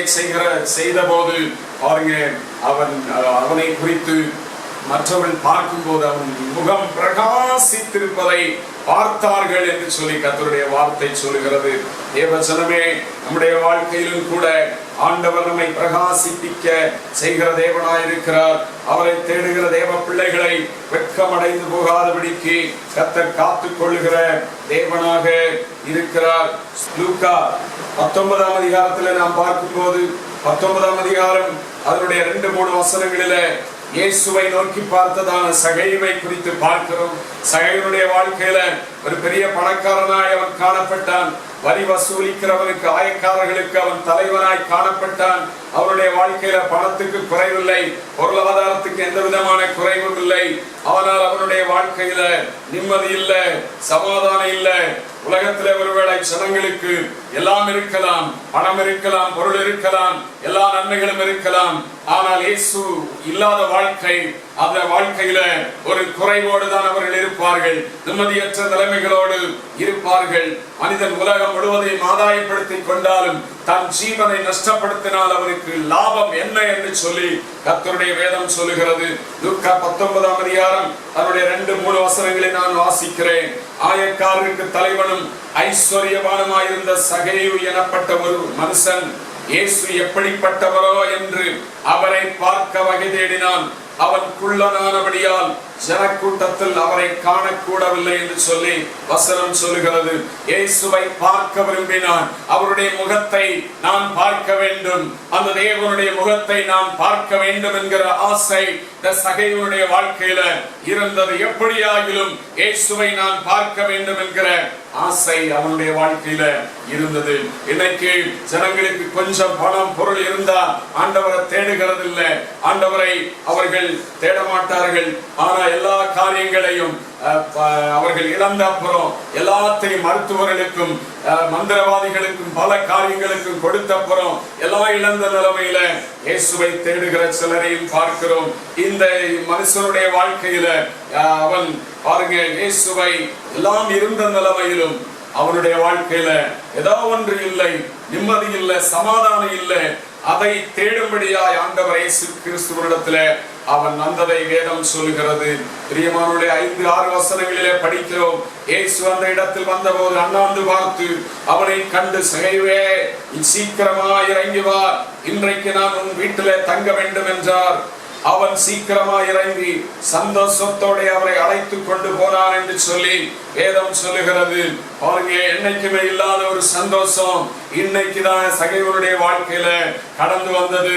செய்த போது பாருங்க, அவனை குறித்து மற்றவர்கள் பார்க்கும்போது அவன் முகம் பிரகாசித்திருப்பதை பார்த்தார்கள் என்று சொல்லி கர்த்தருடைய வார்த்தை சொல்லுகிறது. தேவஜனமே, நம்முடைய வாழ்க்கையிலும் கூட ஆண்டவர் நம்மை பிரகாசிப்பிக்க செய்கிற தேவனாய் இருக்கிறார். அவரை தேடுகிற தேவ பிள்ளைகளை வெட்கமடைந்து போகாதபடிக்கு கர்த்தர் காத்துக் கொள்ளுகிற தேவனாக இருக்கிறார். லூக்கா 19ஆம் அதிகாரத்துல நாம் பார்க்கும்போது 19ஆம் அதிகாரம் அதனுடைய 2-3 வசனங்களில இயேசுவை நோக்கி பார்த்ததான சகைவை குறித்து பார்க்கிறோம். சகைவனுடைய வாழ்க்கையில ஒரு பெரிய பணக்காரனாய் அவன் காணப்பட்டான். வரி வசூலிக்கிறவனுக்கு, ஆயக்காரர்களுக்கு அவன் தலைவனாய் காணப்பட்டான். அவருடைய வாழ்க்கையில பணத்துக்கு குறைவில்லை, பொருளாதாரத்துக்கு எந்த விதமான குறைவும் இல்லை. ஆனால் அவனுடைய வாழ்க்கையில நிம்மதி இல்லை, சமாதானம் இல்லை. உலகத்திலே ஒருவேளை ஜனங்களுக்கு எல்லாம் இருக்கலாம், பணம் இருக்கலாம், பொருள் இருக்கலாம், எல்லா நன்மைகளும் இருக்கலாம். ஆனால் இயேசு இல்லாத வாழ்க்கை, அந்த வாழ்க்கையில ஒரு குறைவோடு தான் அவர்கள் இருப்பார்கள், நிம்மதியற்ற நிலைமைகளோடு இருப்பார்கள். மனிதன் உலகம் முழுவதையும் ஆதாயப்படுத்திக் கொண்டாலும் தன் ஜீவனை நஷ்டப்படுத்தினால் அவருக்கு லாபம் என்ன என்று சொல்லி கர்த்தருடைய வேதம் சொல்லுகிறது. லூக்கா 19ஆம் அதிகாரம் அதனுடைய 2-3 வசனங்களை நான் வாசிக்கிறேன். ஆயக்காரருக்கு தலைவனும் ஐஸ்வர்யவானுமாயிருந்த சகேயு எனப்பட்ட ஒரு மனுஷன் இயேசு எப்படிப்பட்டவரோ என்று அவரை பார்க்க வகை தேடினான். அவன் குள்ளனானபடியால் ஜனக்கூட்டத்தில் அவரை காணக்கூடவில்லை என்று சொல்லி வசனம் சொல்லுகிறது. இயேசுவை பார்க்க விரும்பினான். அவருடைய முகத்தை நான் பார்க்க வேண்டும், அந்த தேவனுடைய முகத்தை நான் பார்க்க வேண்டும் என்கிற ஆசை இந்த சகைவனுடைய வாழ்க்கையில இருந்தது. எப்படியாகிலும் இயேசுவை நான் பார்க்க வேண்டும் என்கிற ஆசை அவனுடைய வாழ்க்கையில இருந்தது. இன்னைக்கு ஜனங்களுக்கு கொஞ்சம் பணம் பொருள் இருந்தா ஆண்டவரை தேடுகிறது இல்லை, ஆண்டவரை அவர்கள் தேட மாட்டார்கள். ஆனா எல்லா காரியங்களையும் அவர்கள் இழந்த அப்புறம் எல்லாத்தையும் மருத்துவர்களுக்கும் மந்திரவாதிகளுக்கும் பல காரியங்களுக்கும் கொடுத்த அப்புறம் எல்லாம் இழந்த நிலைமையில இயேசுவை தேடுகிற சிலரையும் பார்க்கிறோம். இந்த மனுஷனுடைய வாழ்க்கையில அவன் பாருங்க, இயேசுவை எல்லாம் இருந்த நிலைமையிலும் அவனுடைய வாழ்க்கையில ஏதோ ஒன்று இல்லை, நிம்மதி இல்லை, சமாதானம் இல்லை. அதை தேடும்படியாய் ஆண்டவர் இயேசு கிறிஸ்துவினிடத்திலே அவன் வந்ததை வேதம் சொல்கிறது. பிரியமானவர்களே, 5-6 வசனங்களிலே படிக்கிறோம். இயேசு அந்த இடத்தில் வந்தபோது அண்ணாந்து பார்த்து அவனை கண்டு, சகைவே சீக்கிரமா இறங்கி வா, இன்றைக்கு நான் உன் வீட்டிலே தங்க வேண்டும் என்றார். அவன் சீக்கிரமா இறங்கி சந்தோஷத்தோட அவரை அழைத்து கொண்டு போனான் என்று சொல்லி வேதம் சொல்லுகிறது. பாருங்க, என்னைக்குமே இல்லாத ஒரு சந்தோஷம் இன்னைக்குதான் சகைவனுடைய வாழ்க்கையில கடந்து வந்தது.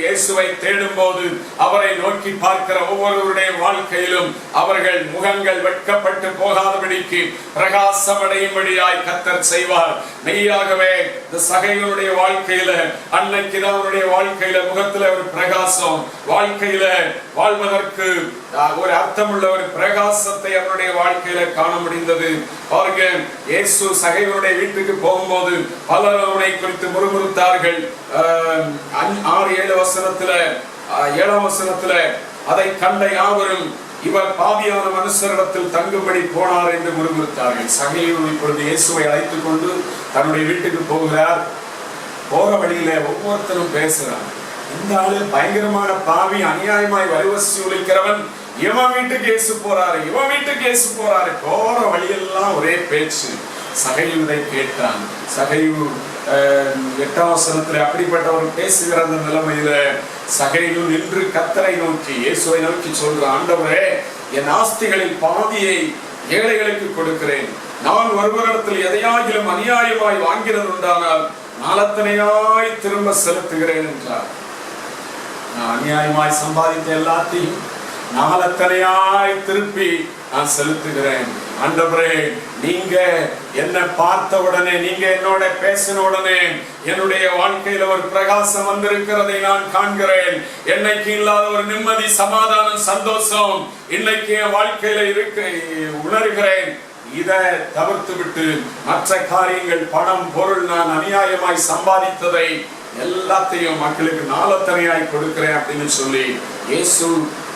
இயேசுவை தேடும் போது அவரை நோக்கி பார்க்கிற ஒவ்வொருவருடைய வாழ்க்கையிலும் அவர்கள் முகங்கள் வெட்கப்பட்டு போகாதபடிக்கு பிரகாசம் அடையும்படியாய் கர்த்தர் செய்வார். மெய்யாகவே இந்த சகைவனுடைய வாழ்க்கையில அன்னைக்குதான் அவருடைய வாழ்க்கையில முகத்துல ஒரு பிரகாசம், வாழ்க்கையில வாழ்வதற்கு ஒரு அர்த்தமுள்ள ஒரு பிரகாசத்தை அவருடைய வாழ்க்கையில காண முடிந்தது. பாருங்க, இயேசு சகைவனுடைய வீட்டுக்கு போகும்போது பலர் அவனை குறித்து முறுமுறுத்தார்கள். 6-7 வசனத்துல 7ஆம் வசனத்துல அதை கண்ட யாவரும் இவர் பாவியான மனுஷரிடத்தில் தங்கும்படி போனார் என்று முறுமுறுத்தார்கள். சகைவு இப்பொழுது இயேசுவை அழைத்துக் கொண்டு தன்னுடைய வீட்டுக்கு போகிறார். போற வழியில ஒவ்வொருத்தரும் பேசுறார், இந்த ஆளு பயங்கரமான பாவி, அநியாயமாய் வரி வசூலிக்கிறவன், இவன் வீட்டுக்கு இயேசு போறாரு, இவன் வீட்டுக்கு இயேசு போறாரு. போற வழியெல்லாம் ஒரே பேச்சு. சகைவு இதை கேட்டான். சகைவு 8ஆம் வசனத்துல அப்படிப்பட்டவர் பேசுகிற அந்த நிலைமையில சகைவு நின்று கர்த்தரை நோக்கி இயேசுவை நோக்கி சொல்ற, ஆண்டவரே, என் ஆஸ்திகளில் பாதியை ஏழைகளுக்கு கொடுக்கிறேன். நான் ஒருவரிடத்தில் எதையாகிலும் அநியாயமாய் வாங்கிறது உண்டானால் நாளத்தனையாய் திரும்ப செலுத்துகிறேன் என்றார். நான் அநியாயமாய் சம்பாதித்த எல்லாத்தையும் நாளத்தனையாய் திருப்பி நான் செலுத்துகிறேன். ஆண்டவரே, நீங்க என்ன பார்த்த உடனே, நீங்க என்னோட பேசின உடனே என்னுடைய வாழ்க்கையில ஒரு பிரகாசம் வந்திருக்கிறதை நான் காண்கிறேன். என்னைக்கு இல்லாத ஒரு நிம்மதி, சமாதானம், சந்தோஷம் இன்னைக்கு என் வாழ்க்கையில இருக்கு உணர்கிறேன். இதை தவிர்த்து விட்டு மற்ற காரியங்கள், பணம், பொருள், நான் அநியாயமாய் சம்பாதித்ததை எல்லாத்தையும் மக்களுக்கு நாளத்தனையாய் கொடுக்கிறேன் அப்படின்னு சொல்லி இயேசு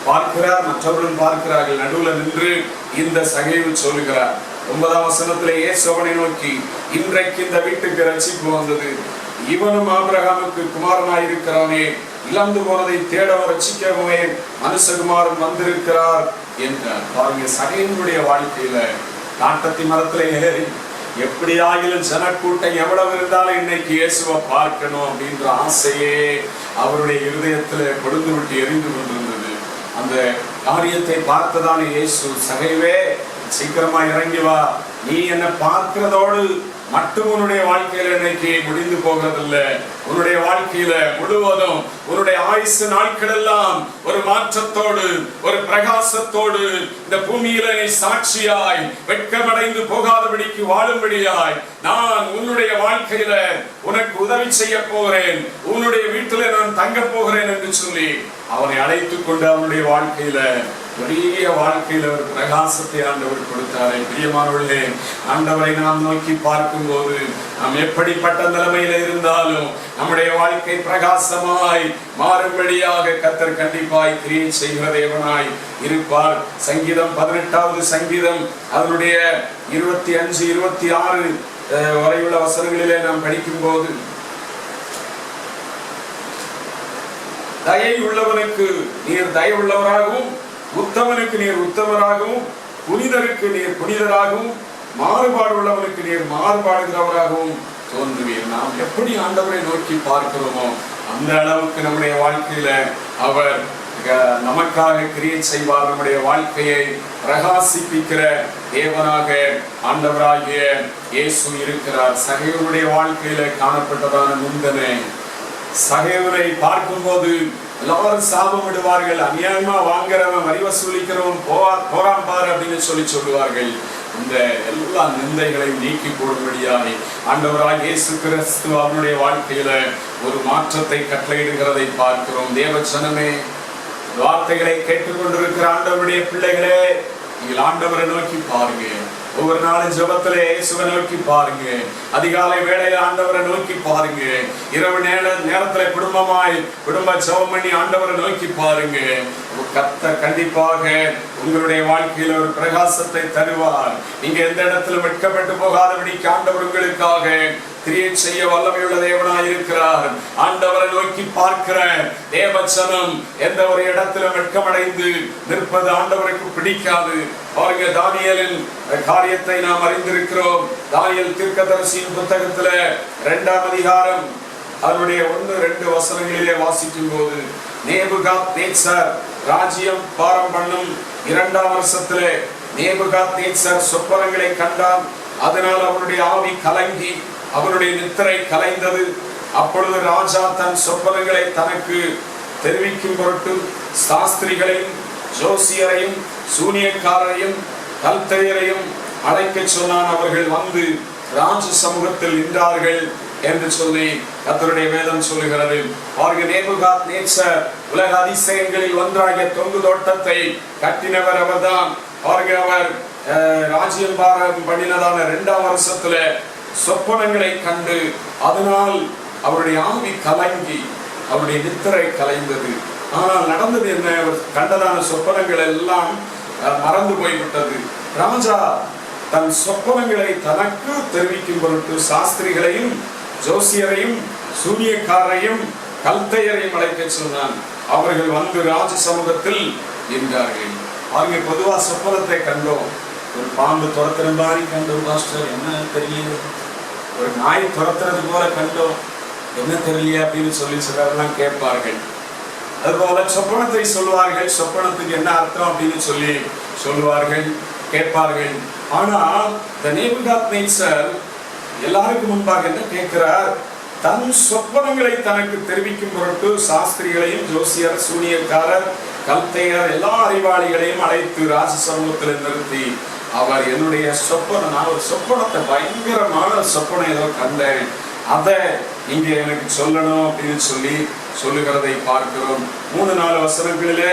பார்க்கிறார். மற்றவர்களும் பார்க்கிறார்கள். நடுவில் நின்று இந்த சகைவு சொல்லுகிறார். 9ஆம் வசனத்திலே இயேசு அவனை நோக்கி, இன்றைக்கு இந்த வீட்டுக்கு ரட்சிப்பு வந்தது, இவனும் ஆபிரகாமுக்கு குமாரனாய் இருக்கிறானே, இழந்து போனதை தேடவும் ரட்சிக்கவுமே மனுஷகுமாரன் வந்திருக்கிறார் என்றார். பாருங்க, சகைவனுடைய வாழ்க்கையில நாட்டத்தி மரத்துல ஏறி எப்படியாகிலும் ஜனக்கூட்டம் எவ்வளவு இருந்தாலும் இன்னைக்கு இயேசுவை பார்க்கணும் அப்படின்ற ஆசையே அவருடைய இருதயத்துல கொடுந்து விட்டு எரிந்து கொண்டிருந்தது. அந்த காரியத்தை பார்த்ததான இயேசு, சகைவே சீக்கிரமா இறங்கி வா, நீ என்ன பார்க்கிறதோடு மட்டும் உன்னுடைய வாழ்க்கையில இன்னைக்கு முடிந்து போகிறதில்லை. உன்னுடைய வாழ்க்கையில முழுவதும் உன்னுடைய ஆயுசு நாட்கள் எல்லாம் ஒரு மாற்றத்தோடு, ஒரு பிரகாசத்தோடு இந்த பூமியில நீ சாட்சியாய் வெட்கமடைந்து போகாதபடிக்கு வாழும்படியாய் நான் உன்னுடைய வாழ்க்கையில உனக்கு உதவி செய்ய போகிறேன், உன்னுடைய வீட்டில நான் தங்க போகிறேன் என்று சொல்லி அவனை அழைத்துக் கொண்டு அவனுடைய வாழ்க்கையில பெரிய வாழ்க்கையில ஒரு பிரகாசத்தை ஆண்டவர் கொடுத்தாரே. பிரியமானவர்களே, ஆண்டவரை நாம் நோக்கி பார்க்கும் போது நாம் எப்படிப்பட்ட நிலைமையில இருந்தாலும் நம்முடைய வாழ்க்கை பிரகாசமாய் மாறும்படியாக கர்த்தர் கண்டிப்பாய் கிரியை செய்கிற தேவனாய் இருப்பார். சங்கீதம் 18வது சங்கீதம் அதனுடைய 25, 26 வரையுள்ள வசனங்களிலே நாம் படிக்கும் போது, தயை உள்ளவனுக்கு நீர் தயவுள்ளவராகவும், உத்தமனுக்கு நீர் உத்தமராகவும், புனிதருக்கு நீர் புனிதராகவும், மாறுபாடு உள்ளவனுக்கு நீர் மாறுபாடுகிறவராகவும் தோன்றுவீர். நாம் எப்படி ஆண்டவரை நோக்கி பார்க்கிறோமோ அந்த அளவுக்கு நம்முடைய வாழ்க்கையில அவர் நமக்காக கிரியை செய்வார். நம்முடைய வாழ்க்கையை பிரகாசிப்பிக்கிற தேவனாக ஆண்டவராகிய இயேசு இருக்கிறார். சகைவனுடைய வாழ்க்கையில காணப்பட்டதான முந்தனை சகைவனை பார்க்கும் போது எல்லாரும் சாபம் விடுவார்கள். அநியாயமா வாங்குறவன், வரி வசூலிக்கிறவன் போறான் பாரு அப்படின்னு சொல்லுவார்கள். அந்த எல்லா நிந்தைகளையும் நீக்கி போடும்படியாக ஆண்டவராகிய இயேசு கிறிஸ்து அவருடைய வாழ்க்கையில ஒரு மாற்றத்தை கட்டளையிடுகிறதை பார்க்கிறோம். தேவஜனமே, வார்த்தைகளை கேட்டுக்கொண்டிருக்கிற ஆண்டவருடைய பிள்ளைகளே, நீங்கள் ஆண்டவரை நோக்கி பாருங்க. ஒவ்வொரு நாளும் ஜெபத்திலே இயேசுவை நோக்கி பாருங்க. அதிகாலை வேளையில ஆண்டவரை நோக்கி பாருங்க. இரவு நேரத்துல குடும்ப ஜெபம் பண்ணி ஆண்டவரை நோக்கி பாருங்க. கர்த்தர் கண்டிப்பாக உங்களுடைய வாழ்க்கையில ஒரு பிரகாசத்தை தருவார். நீங்க எந்த இடத்துல வெட்கப்பட்டு போகாதபடிக்கு ஆண்டவர் உங்களுக்காக கிரியை செய்ய வல்லமையுள்ள தேவனாய் இருக்கிறார். ஆண்டவரை நோக்கி பார்க்கிற தேவச்சனம் எந்த ஒரு இடத்துல வெட்கமடைந்து நிற்பது ஆண்டவருக்கு பிடிக்காது. பாருங்க, தானியேலின் காரியத்தை நாம் அறிந்திருக்கிறோம். தானியேல் தீர்க்கதரிசியின் புத்தகத்துல 2ஆம் அதிகாரம் அதனுடைய 1-2 வசனங்களிலே வாசிக்கும் போது, நேபுகாத்நேச்சார் ராஜ்யம் பாரம் பண்ணும் 2ஆம் வருஷத்திலே நேபுகாத்நேச்சார் சொப்பனங்களை கண்டான். அதனால் அவனுடைய ஆவி கலங்கி அவனுடைய நித்திரை கலைந்தது. அப்பொழுது ராஜா தன் சொப்பனங்களை தனக்கு தெரிவிக்கும் பொருட்டு சாஸ்திரிகளையும் ஜோசியரையும் சூனியக்காரரையும் கல்தையரையும் அழைக்க சொன்னான். அவர்கள் வந்து ராஜ சமூகத்தில் நின்றார்கள் என்று சொல்லி கர்த்தருடைய வேதம் சொல்லுகிறது. நேபுகாத்நேச்சார் உலக அதிசயங்களில் ஒன்றாகிய தொங்கு தோட்டத்தை கட்டினவர் அவர்தான். அவர் ராஜ்யம் பாரம் பண்ணினதான 2ஆம் வருஷத்துல சொப்பனங்களை கண்டு அதனால் அவருடைய ஆவி கலங்கி அவருடைய நித்திரை கலைந்தது. ஆனால் நடந்தது என்ன? அவர் கண்டதான சொப்பனங்கள் எல்லாம் மறந்து போய்விட்டது. ராஜா தன் சொப்பனங்களை தனக்கு தெரிவிக்கும் பொருட்டு சாஸ்திரிகளையும் ஜோசியரையும் சூனியக்காரரையும் கல்தையரையும் அழைக்க சொன்னான். அவர்கள் வந்து ராஜ சமூகத்தில் நின்றார்கள். அவங்க பொதுவா சொப்பனத்தை கண்டோம். ஒரு பாம்பு துரத்துற மாதிரி கண்டோம் பாஸ்டர், என்ன தெரியல. ஒரு நாய் துரத்துறது போல கண்டோம், என்ன தெரியலையா அப்படின்னு சொல்லி சிலர்லாம் கேட்பார்கள். அதுபோல சொப்பனத்தை சொல்வார்கள், சொப்பனத்துக்கு என்ன அர்த்தம் அப்படின்னு சொல்லி சொல்வார்கள், கேட்பார்கள். ஆனா இந்த நேபுகாத்நேச்சார் எல்லாருக்கும் முன்பாக என்ன கேட்கிறார்? தன் சொப்பனங்களை தனக்கு தெரிவிக்கும் பொருட்டு சாஸ்திரிகளையும் ஜோசியர் சூனியக்காரர் கல்தையர் எல்லா அறிவாளிகளையும் அழைத்து ராஜ சமூகத்தில் நிறுத்தி அவர் என்னுடைய சொப்பனம், நான் ஒரு சொப்பனத்தை பயங்கரமான சொப்பனம் ஏதோ கண்டேன், அதை இங்க எனக்கு சொல்லணும் அப்படின்னு சொல்லி சொல்லுகிறதை பார்க்கிறோம். 3-4 வசனங்களிலே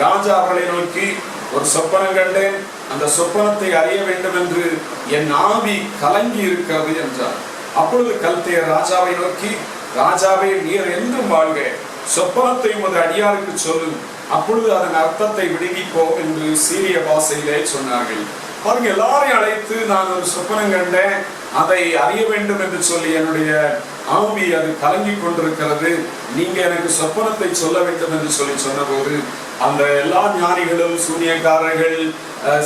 ராஜா அவர்களை நோக்கி ஒரு சொப்பனம் கண்டேன், அந்த சொப்பனத்தை அறிய வேண்டும் என்று என் ஆவி கலங்கி இருக்கிறது என்றார். அப்பொழுது கல்தையர் ராஜாவை நோக்கி, ராஜாவே, நீர் என்றும் வாழ்க, சொப்பனத்தை உமது அடியாருக்கு சொல்லும், அப்பொழுது அதன் அர்த்தத்தை விடுவிப்போம் என்று சீரிய பாஷையிலே சொன்னார்கள். பாருங்க, எல்லாரையும் அழைத்து நான் ஒரு சொப்பனம் கண்டேன், அதை அறிய வேண்டும் என்று சொல்லி என்னுடைய ஆவி அது கலங்கி கொண்டிருக்கிறது, நீங்க எனக்கு சொப்பனத்தை சொல்ல வேண்டும் என்று சொல்லி சொன்னபோது அந்த எல்லா ஞானிகளும் சூனியக்காரர்கள்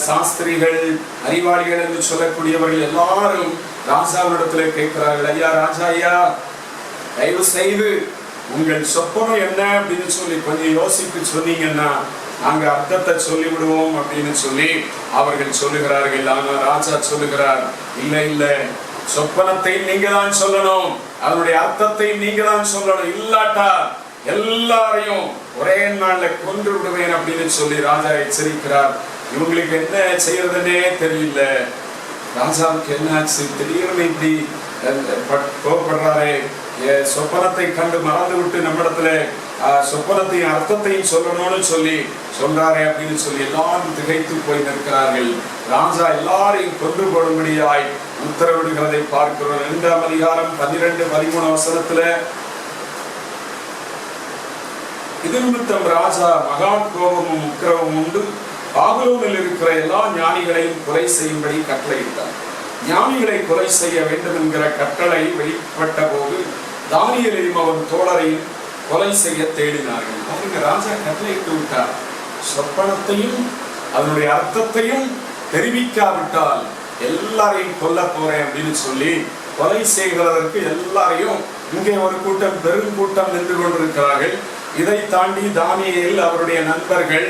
சாஸ்திரிகள் அறிவாளிகள் என்று சொல்லக்கூடியவர்கள் எல்லாரும் ராஜாவிடத்துல கேட்கிறார்கள், ஐயா ராஜா, ஐயா தயவு செய்து உங்கள் சொப்பனம் என்ன அப்படின்னு சொல்லி கொஞ்சம் யோசித்து சொன்னீங்கன்னா நாங்க அர்த்தத்தை சொல்லி விடுவோம் அப்படின்னு சொல்லி அவர்கள் சொல்லுகிறார்கள். ஆனால் ராஜா சொல்லுகிறார், இல்லை இல்லை, சொப்பனத்தை நீங்க தான் சொல்லணும், அதனுடைய அர்த்தத்தை நீங்க தான் சொல்லணும், இல்லாட்டா எல்லாரையும் ஒரே நாள்ல கொன்று விடுவேன் அப்படின்னு சொல்லி ராஜா எச்சரிக்கிறார். இவங்களுக்கு என்ன செய்யறதுன்னே தெரியல. ராஜாவுக்கு என்ன ஆச்சு, திடீர்னு இப்படி கோபப்படுறாரே, சொப்பனத்தை கண்டு மறந்து விட்டு நம்மிடத்துல சொப்பனத்தையும் அர்த்தத்தையும் சொல்லணும்னு சொல்லி சொல்றாரே அப்படின்னு சொல்லி எல்லாரும் திகைத்து போய் நிற்கிறார்கள். ராஜா எல்லாரையும் கொன்று போடும்படியாய் உத்தரவிடுகிறதை பார்க்கிறோம். 2ஆம் அதிகாரம் 12-13 வசனத்துல, இது நிமித்தம் ராஜா மகா கோபமும் உக்கிரமும் உண்டு பாபிலோனில் இருக்கிற எல்லா ஞானிகளையும் கொலை செய்யும்படி கட்டளையிட்டார். ஞானிகளை கொலை செய்ய வேண்டும் என்கிற கட்டளை வெளிப்பட்ட போது தானியேலையும் அவன் தோழரையும் கொலை செய்ய தேடினார்கள். அவங்க ராஜா கட்டளையிட்டு விட்டார், சொப்பனத்தையும் அதனுடைய அர்த்தத்தையும் தெரிவிக்காவிட்டால் எல்லாரையும் கொல்ல போறேன் அப்படின்னு சொல்லி கொலை செய்கிறதற்கு எல்லாரையும் இங்கே ஒரு கூட்டம் பெரும் கூட்டம் நின்று கொண்டிருக்கிறார்கள். இதை தாண்டி தானியேல் அவருடைய நண்பர்கள்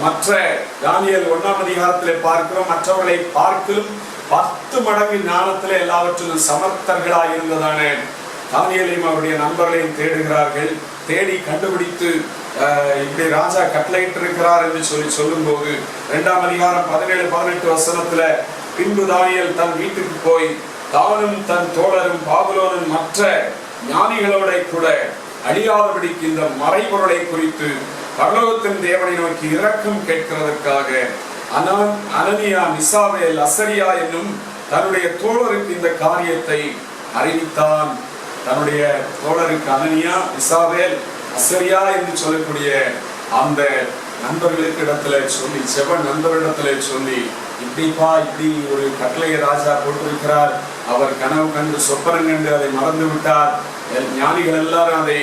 மற்ற தானியேல் 1ஆம் அதிகாரத்திலே பார்க்கிறோம், மற்றவர்களை பார்க்கலும் 10 மடங்கு ஞானத்திலே எல்லாவற்றிலும் சமர்த்தர்களாக இருந்ததான தானியேலையும் அவருடைய நண்பர்களையும் தேடுகிறார்கள். தேடி கண்டுபிடித்து இப்படி ராஜா கட்டளையிட்டு இருக்கிறார் என்று சொல்லி சொல்லும் போது 2ஆம் அதிகாரம் 17-18 வசனத்துல பின்பு தானியேல் தன் வீட்டுக்கு போய் தானும் தன் தோழரும் பாபிலோனின் மற்ற ஞானிகளோட கூட அழியாதபடிக்கு இந்த மறைபொருளை குறித்து பரலோகத்தின் தேவனை நோக்கி இரக்கம் கேட்கிறதற்காக அனனியா, மிசாவேல், அசரியா என்னும் தன்னுடைய தோழருக்கு இந்த காரியத்தை அறிவித்தான். தன்னுடைய தோழருக்கு அனனியா, மிசாவேல், அசரியா என்று சொல்லக்கூடிய அந்த நண்பர்களுக்கு இடத்துல சொல்லி, செவ நண்பர்களிடத்துல சொல்லி, இப்படி ஒரு கட்டளையை ராஜா போட்டிருக்கிறார், அவர் கனவு கண்டு சொப்பனம் கண்டு அதை மறந்து விட்டார், ஞானிகள் எல்லாரும் அதை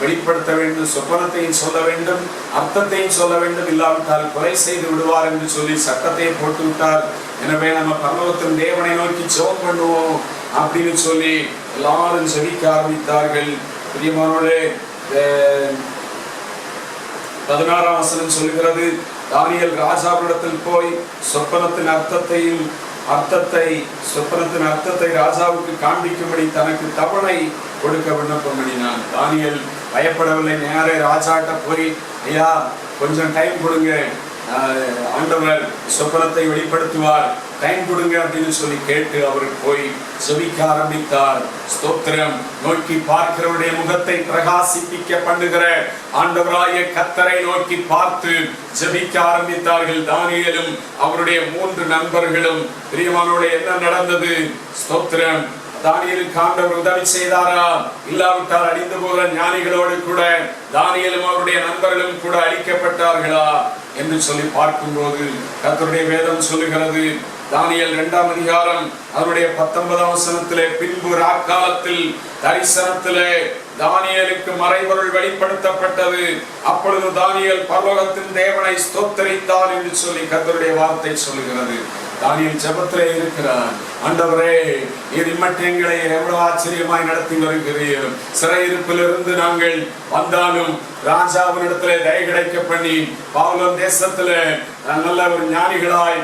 வெளிப்படுத்த வேண்டும், சொப்பனத்தையும் சொல்ல வேண்டும், அர்த்தத்தையும் சொல்ல வேண்டும், இல்லாவிட்டால் கொலை செய்து விடுவார் என்று சொல்லி சட்டத்தை போட்டு விட்டார். எனவே நம்ம பரலோகத்தின் தேவனை நோக்கி ஜெபம் பண்ணுவோம் அப்படின்னு சொல்லி எல்லாரும் ஜெபிக்க ஆரம்பித்தார்கள். பிரியமானவர்களே, 16ஆம் வசனம் சொல்கிறது, தானியேல் ராஜாவிடத்தில் போய் சொப்பனத்தின் அர்த்தத்தை ராஜாவுக்கு காண்பிக்கும்படி தனக்கு தவணை கொடுக்க விண்ணப்பம் பண்ணினான். தானியேல் பயப்படவில்லை. நேரே ராஜாட்ட போய், ஐயா கொஞ்சம் டைம் கொடுங்க, ஆண்டவர் சொப்பனத்தை வெளிப்படுத்துவார், டைம் கொடுங்க அப்படின்னு சொல்லி கேட்டு அவர் போய் ஜெபிக்க ஆரம்பித்தார். ஸ்தோத்திரம். நோக்கி பார்க்கிறவருடைய முகத்தை பிரகாசிப்பிக்க பண்ணுகிற ஆண்டவராகிய கர்த்தரை நோக்கி பார்த்து ஜெபிக்க ஆரம்பித்தார்கள். தானியேலும் அவருடைய 3 நண்பர்களும். பிரியமானவர்களே, என்ன நடந்தது? ஸ்தோத்திரம். தானியேலுக்கு ஆண்டவர் உதவி செய்தாரா? இல்லாவிட்டால் அழிந்து போகிற ஞானிகளோடு கூட தானியேலும் அவருடைய நண்பர்களும் கூட அழிக்கப்பட்டார்களா என்று சொல்லி பார்க்கும்போது கர்த்தருடைய வேதம் சொல்லுகிறது. தானியேல் 2ஆம் அதிகாரம் அவருடைய 19ஆம் வசனத்திலே, பின்பு ராக்காலத்தில் தரிசனத்திலே தானியேலுக்கு மறைபொருள் வெளிப்படுத்தப்பட்டது. அப்பொழுது தானியேல் பரலோகத்தின் தேவனை ஸ்தோத்தரித்தான் என்று சொல்லி கர்த்தருடைய வார்த்தை சொல்லுகிறது. தானியேல் ஜெபத்திலே இருக்கிறார். ஆண்டவரே, நீர் இம்மட்டு எங்களை எவ்வளவு ஆச்சரியமாய் நடத்தி வருகிறீர். சிறையிருப்பிலிருந்து நாங்கள் வந்தாலும் ராஜாவினிடத்திலே தயை கிடைக்க பண்ணி பாபிலோன் தேசத்திலே நல்ல ஒரு ஞானிகளாய்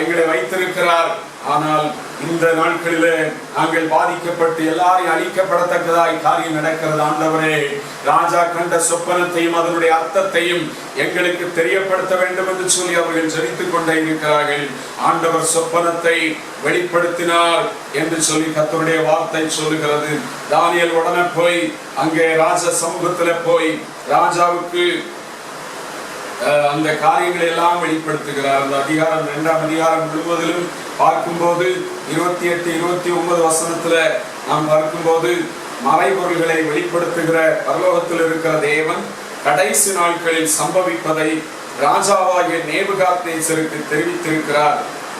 எங்களை வைத்திருக்கிறார். ஆனால் இந்த நாட்களிலே நாங்கள் பாதிக்கப்பட்டு எல்லாரையும் அழிக்கப்படத்தக்கதாய் காரியம் நடக்கிறது. ஆண்டவரே, ராஜா கண்ட சொப்பனத்தையும் அதனுடைய அர்த்தத்தையும் எங்களுக்கு தெரியப்படுத்த வேண்டும் என்று சொல்லி அவர்கள் ஜெபித்துக் கொண்டே இருக்கிறார்கள். ஆண்டவர் சொப்பனத்தை வெளிப்படுத்தினார் என்று சொல்லி கர்த்தருடைய வார்த்தை சொல்லுகிறது. தானியேல் உடனே போய் அங்கே ராஜ சமூகத்தில் போய் ராஜாவுக்கு அந்த காரியங்களை எல்லாம் வெளிப்படுத்துகிறார். அந்த அதிகாரம் 2ஆம் அதிகாரம் முழுவதிலும் பார்க்கும்போது 28, 29 வசனத்துல நாம் பார்க்கும்போது மறைபொருள்களை வெளிப்படுத்துகிற பரலோகத்தில் இருக்கிற தேவன் கடைசி நாட்களில் சம்பவிப்பதை ராஜாவாகிய நேபுகாத்நேசருக்கு தெரிவித்திருக்கிறார்.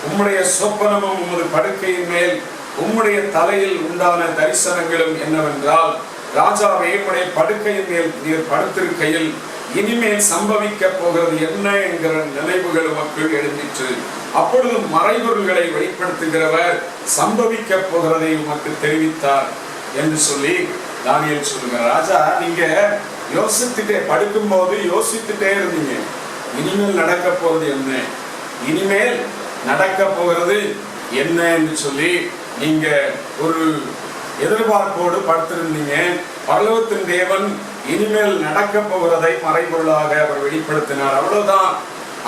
உம்முடைய சொப்பனமும் உமது படுக்கையின் மேல் உம்முடைய தலையில் உண்டான தரிசனங்களும் என்னவென்றால், ராஜாவே, உம்முடைய படுக்கையின் மேல் நீர் படுத்திருக்கையில் இனிமேல் சம்பவிக்க போகிறது என்ன என்கிற நினைவுகள் மக்கள் எழுந்திற்று. அப்பொழுது மறைபொருள்களை வெளிப்படுத்துகிறவர் சம்பவிக்க போகிறதை உமக்கு தெரிவித்தார் என்று சொல்லி தானியேல் சொல்லுகிறார். ராஜா, நீங்க யோசித்துட்டே படுக்கும் போது யோசித்துட்டே இருந்தீங்க, இனிமேல் நடக்க போறது என்ன, இனிமேல் நடக்க போகிறது என்ன என்று சொல்லி நீங்க ஒரு எதிர்பார்ப்போடு படுத்திருந்தீங்க. பரலோகத்தின் தேவன் இனிமேல் நடக்க போகிறதை மறைபொருளாக அவர் வெளிப்படுத்தினார், அவ்வளவுதான்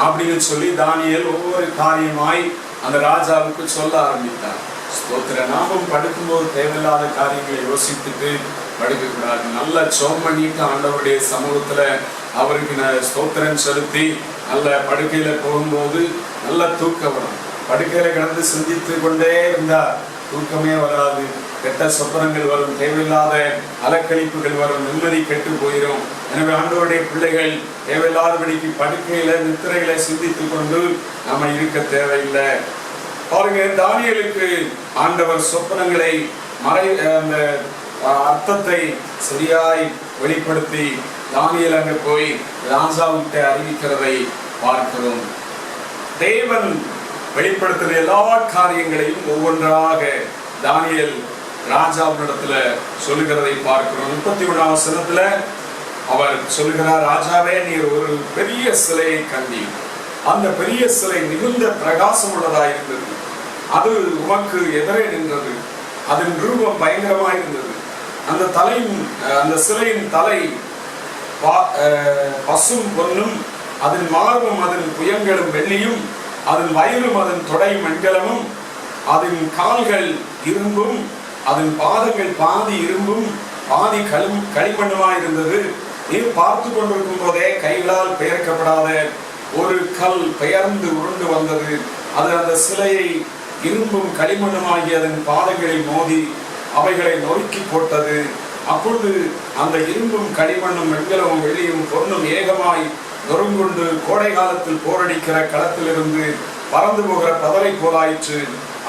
அப்படின்னு சொல்லி தானியேல் ஒவ்வொரு காரியமாய் அந்த ராஜாவுக்கு சொல்ல ஆரம்பித்தார். ஸ்தோத்திர. நாமும் படுக்கும்போது தேவையில்லாத காரியங்களை யோசித்துட்டு படுக்கக்கூடாது. நல்ல ஜெபம் பண்ணிட்டு ஆண்டவருடைய சமூகத்துல அவருக்கு ஸ்தோத்திரம் செலுத்தி நல்ல படுக்கையில போகும்போது நல்ல தூக்கம் வரும். படுக்கையில கிடந்து சிந்தித்து கொண்டே இருந்தார், தூக்கமே வராது. கெட்ட சொப்பனங்கள் வரும், தேவையில்லாத அலக்கழிப்புகள் வரும், நிம்மதி கெட்டு போயிடும். எனவே ஆண்டவருடைய பிள்ளைகள் தேவையில்லாதபடிக்கு படுக்கையில நித்திரைகளை சிந்தித்துக் கொண்டு நாம இருக்க தேவையில்லை. பாருங்க, தானியேலுக்கு ஆண்டவர் சொப்பனங்களை அந்த அர்த்தத்தை சரியாய் வெளிப்படுத்தி தானியேல் அங்கு போய் ராஜாவிட்ட அறிவிக்கிறதை பார்க்கிறோம். தேவன் வெளிப்படுத்துகிற எல்லா காரியங்களையும் ஒவ்வொன்றாக தானியேல் ராஜாவினிடத்துல சொல்லுகிறதை பார்க்கிறோம். 31ஆம் வசனத்துல அவர் சொல்லுகிறார், ராஜாவே, நீர் ஒரு பெரிய சிலையை கண்டீர். அந்த பெரிய சிலை மிகுந்த பிரகாசம் உள்ளதாயிருந்தது. அது உமக்கு எதிரே நின்றது. அதன் ரூபம் பயங்கரமாயிருந்தது. அந்த சிலையின் தலை பசும் பொன்னும், அதன் மார்பும் அதன் புயங்களும் வெள்ளியும், அதன் வயிறும் அதன் தொடை மண்கலமும், அதன் கால்கள் இரும்பும் அதன் பாதங்கள் பாதி இரும்பும் பாதி களிமண்ணுமாய் இருந்தது. நீர் பார்த்து கொண்டிருக்கும் போதே கைகளால் பெயர்க்கப்படாத ஒரு கல் பெயர்ந்து உருண்டு வந்தது. அது அந்த சிலையை இரும்பும் களிமண்ணுமாகி அதன் பாதங்களில் மோதி அவைகளை நொறுக்கி போட்டது. அப்பொழுது அந்த இரும்பும் களிமண்ணும் வெண்கலமும் வெள்ளியும் பொன்னும் ஏகமாய் நொறுங்குண்டு கோடை காலத்தில் போரடிக்கிற களத்திலிருந்து பறந்து போகிற பதரை போலாயிற்று.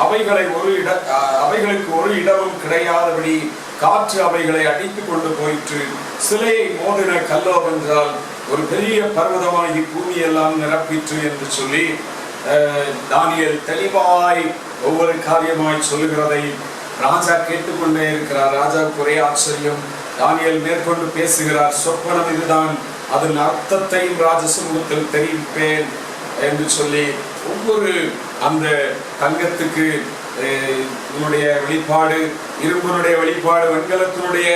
அவைகளுக்கு ஒரு இடமும் கிடையாதபடி காற்று அவைகளை அடித்துக் கொண்டு போயிற்று. சிலையை மோதின கல்லோவென்றால் ஒரு பெரிய பர்வதமாகி பூமியெல்லாம் நிரப்பிற்று என்று சொல்லி தானியேல் தெளிவாய் ஒவ்வொரு காரியமாய் சொல்லுகிறதை ராஜா கேட்டுக்கொண்டே இருக்கிறார். ராஜாவுக்கு ஒரே ஆச்சரியம். தானியேல் மேற்கொண்டு பேசுகிறார். சொப்பனம் இதுதான், அதன் அர்த்தத்தையும் ராஜசமூகத்தில் தெரிவிப்பேன் என்று சொல்லி ஒவ்வொரு அந்த தங்கத்துக்கு வெளிப்பாடு, இரும்புனுடைய வெளிப்பாடு, வெண்கலத்தினுடைய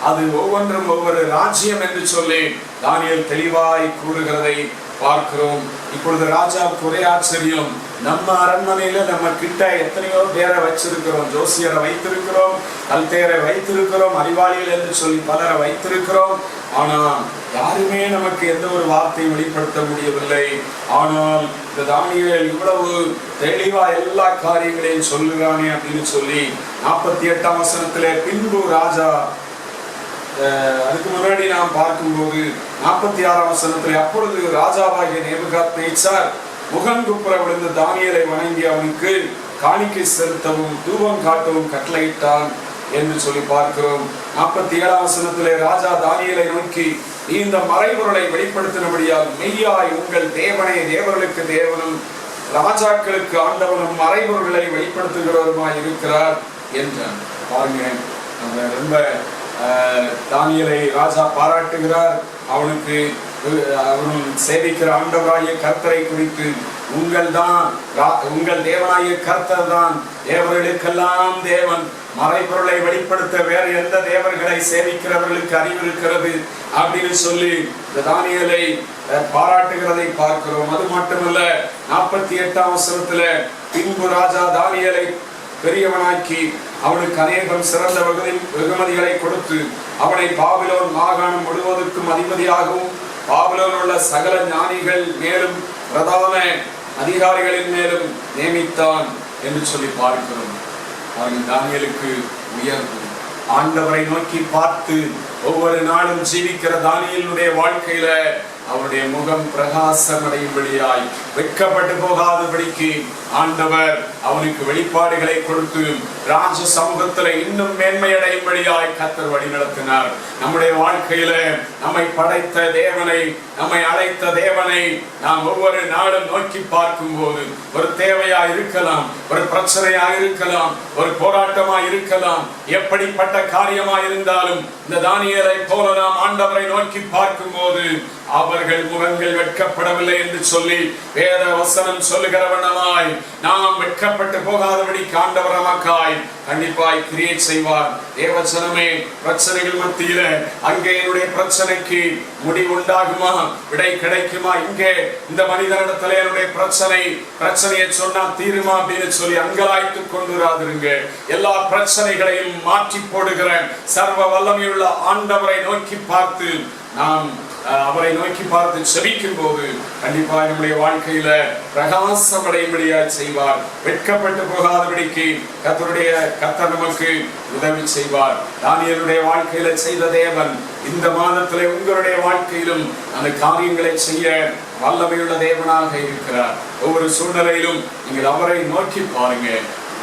அது ஒவ்வொன்றும் ஒவ்வொரு ராஜ்யம் என்று சொல்லி தானியேல் தெளிவாய் கூறுகிறதை பார்க்கிறோம். இப்பொழுது ராஜாவுக்கு ஒரே ஆச்சரியம். நம்ம அரண்மனையில நம்ம கிட்ட எத்தனையோ பேரை வச்சிருக்கிறோம், ஜோசியரை வைத்திருக்கிறோம், கல்தேரை வைத்திருக்கிறோம், அறிவாளிகள் என்று சொல்லி பலரை வைத்திருக்கிறோம். ஆனா யாருமே நமக்கு எந்த ஒரு வார்த்தையும் வெளிப்படுத்த முடியவில்லை. ஆனால் இந்த தானியேல் இவ்வளவு தெளிவா எல்லா காரியங்களையும் சொல்லுகிறானே அப்படின்னு சொல்லி 48ஆம் வசனத்திலே பின்பு ராஜா, அதுக்கு முன்னாடி நாம் பார்க்கும்போது 46ஆம் வசனத்திலே அப்பொழுது ராஜாவாகிய நேபுகாத்நேச்சார் முகங்குப்புற விழுந்து தானியேலை வணங்கி அவனுக்கு காணிக்கை செலுத்தவும் தூபம் காட்டவும் கட்டளையிட்டான் என்று சொல்லி பார்க்கிறோம். 47ஆம் வசனத்திலே ராஜா தானியேலை நோக்கி, இந்த மறைபொருளை வெளிப்படுத்தினபடியால் மெய்யாய் உங்கள் தேவனே தேவர்களுக்கு தேவனும் ராஜாக்களுக்கு ஆண்டவனும் மறைபொருள்களை வெளிப்படுத்துகிறவருமாய் இருக்கிறார் என்றான். பாருங்க, ரொம்ப தானியேலை ராஜா பாராட்டுகிறார். அவனுக்கு அவனும் சேவிக்கிற ஆண்டவராகிய கர்த்தரை குறித்து உங்கள் தேவனாகிய கர்த்தர் தான் தேவர்களுக்கெல்லாம் தேவன், மறைபொருளை வெளிப்படுத்த வேற எந்த தேவர்களை சேவிக்கிறவர்களுக்கு அறிவு இருக்கிறது அப்படின்னு சொல்லி இந்த தானியேலை பாராட்டுகிறதை பார்க்கிறோம். அது மட்டுமல்ல, 48ஆம் வசனத்துல பின்பு ராஜா தானியேலை பெரியவனாக்கி அவனுக்கு அநேகம் சிறந்த வெகுமதிகளை கொடுத்து அவனை பாபிலோன் மாகாணம் முழுவதற்கும் அதிபதியாகவும் பாபிலோன் உள்ள சகல ஞானிகள் மேலும் பிரதான அதிகாரிகளின் மேலும் நியமித்தான் என்று சொல்லி பார்க்கிறோம். தானியேலுக்கு உயர்வு, ஆண்டவரை நோக்கி பார்த்து ஒவ்வொரு நாளும் ஜீவிக்கிற தானியேலுடைய வாழ்க்கையில அவருடைய முகம் பிரகாசம் அடையும்படியாய், வெட்கப்பட்டு போகாதபடிக்கு ஆண்டவர் அவனுக்கு வெளிப்பாடுகளை கொடுத்து ராஜ சமூகத்தில் இன்னும் மேன்மையடையும்படியாய் கர்த்தர் வழி நடத்தினார். நம்முடைய வாழ்க்கையில நம்மை படைத்த தேவனை, நம்மை அழைத்த தேவனை நாம் ஒவ்வொரு நாளும் நோக்கி பார்க்கும் போது ஒரு தேவையா இருக்கலாம், ஒரு பிரச்சனையா இருக்கலாம், ஒரு போராட்டமா இருக்கலாம், எப்படிப்பட்ட காரியமா இருந்தாலும் இந்த தானியேலை போல நாம் ஆண்டவரை நோக்கி பார்க்கும் போது அவர்கள் முகங்கள் வெட்கப்படவில்லை என்று சொல்லி வேத வசனம் சொல்லுகிறவனமாய் நாம் வெட்கப்பட்டு போகாதபடி ஆண்டவர் நமக்காய் கண்டிப்பாய் கிரியேட் செய்வார். தேவச்சனமே, பிரச்சனைகள் மத்தியில அங்கே என்னுடைய பிரச்சனைக்கு முடிவு உண்டாகுமா, விடை கிடைக்குமா, இங்கே இந்த மனிதனிடத்துல என்னுடைய பிரச்சனையை சொன்னா தீருமா அப்படின்னு சொல்லி அங்கலாய்த்து கொண்டுராதிருங்க. எல்லா பிரச்சனைகளையும் மாற்றி போடுகிற சர்வ வல்லமையுள்ள ஆண்டவரை நோக்கி பார்த்து நாம் அவரை நோக்கி பார்த்து செபிக்கும் போது கண்டிப்பா நம்முடைய வாழ்க்கையில பிரகாசம் அடையும்படியாய் செய்வார். வெட்கப்பட்டு போகாதபடிக்கு கர்த்தர் நமக்கு உதவி செய்வார். தானியேலுடைய வாழ்க்கையில செய்த தேவன் இந்த மாதத்திலே உங்களுடைய வாழ்க்கையிலும் அந்த காரியங்களை செய்ய வல்லமையுள்ள தேவனாக இருக்கிறார். ஒவ்வொரு சூழ்நிலையிலும் நீங்கள் அவரை நோக்கி பாருங்க.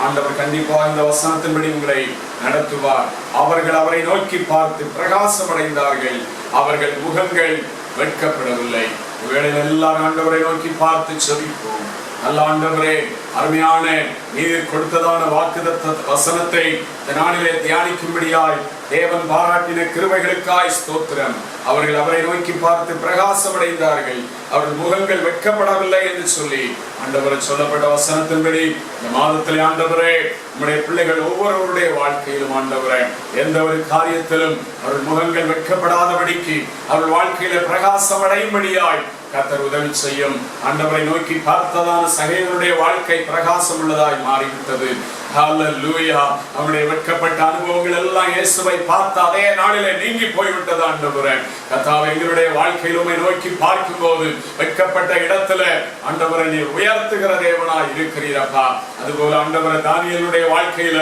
ஆண்டவர் கண்டிப்பா இந்த வசனத்தின்படி உங்களை நடத்துவார். அவர்கள் அவரை நோக்கி பார்த்து பிரகாசம் அடைந்தார்கள், அவர்கள் முகங்கள் வெட்கப்படவில்லை. ஒருவேளை எல்லாரும் ஆண்டவரை நோக்கி பார்த்து செபிப்போம். நல்ல ஆண்டவரே, அருமையான நீர் கொடுத்ததான வாக்குத்தத்த வசனத்தை இந்த நாளிலே தியானிக்கும்படியாய் தேவன் பாராட்டின கிருபைகளுக்காய் ஸ்தோத்திரம். அவர்கள் அவரை நோக்கி பார்த்து பிரகாசம் அடைந்தார்கள், அவர்கள் முகங்கள் வெட்கப்படவில்லை என்று சொல்லி ஆண்டவரை சொல்லப்பட்ட வசனத்தின்படி இந்த மாதத்திலே ஆண்டவரே நம்முடைய பிள்ளைகள் ஒவ்வொருவருடைய வாழ்க்கையிலும் ஆண்டவரே எந்த ஒரு காரியத்திலும் அவர்கள் முகங்கள் வெட்கப்படாதபடிக்கு அவர்கள் வாழ்க்கையில பிரகாசம் அடையும்படியாய் கர்த்தர் உதவி செய்யும். ஆண்டவரை நோக்கி பார்த்ததான சகேயுடைய வாழ்க்கை பிரகாசம் உள்ளதாய் மாறிவிட்டது. ஹல்லேலூயா. அவனுடைய வெட்கப்பட்ட அனுபவங்கள் எல்லாம் இயேசுவை பார்த்த அதே நாளிலே நீங்கி போய்விட்டது. ஆண்டவரே கர்த்தாவே, எங்களுடைய வாழ்க்கையில் உம்மை நோக்கி பார்க்கும்போது வெட்கப்பட்ட இடத்துல ஆண்டவரை நீ உயர்த்துகிற தேவனாய் இருக்கிறீரப்பா. அதுபோல ஆண்டவரே, தானியேலுடைய வாழ்க்கையில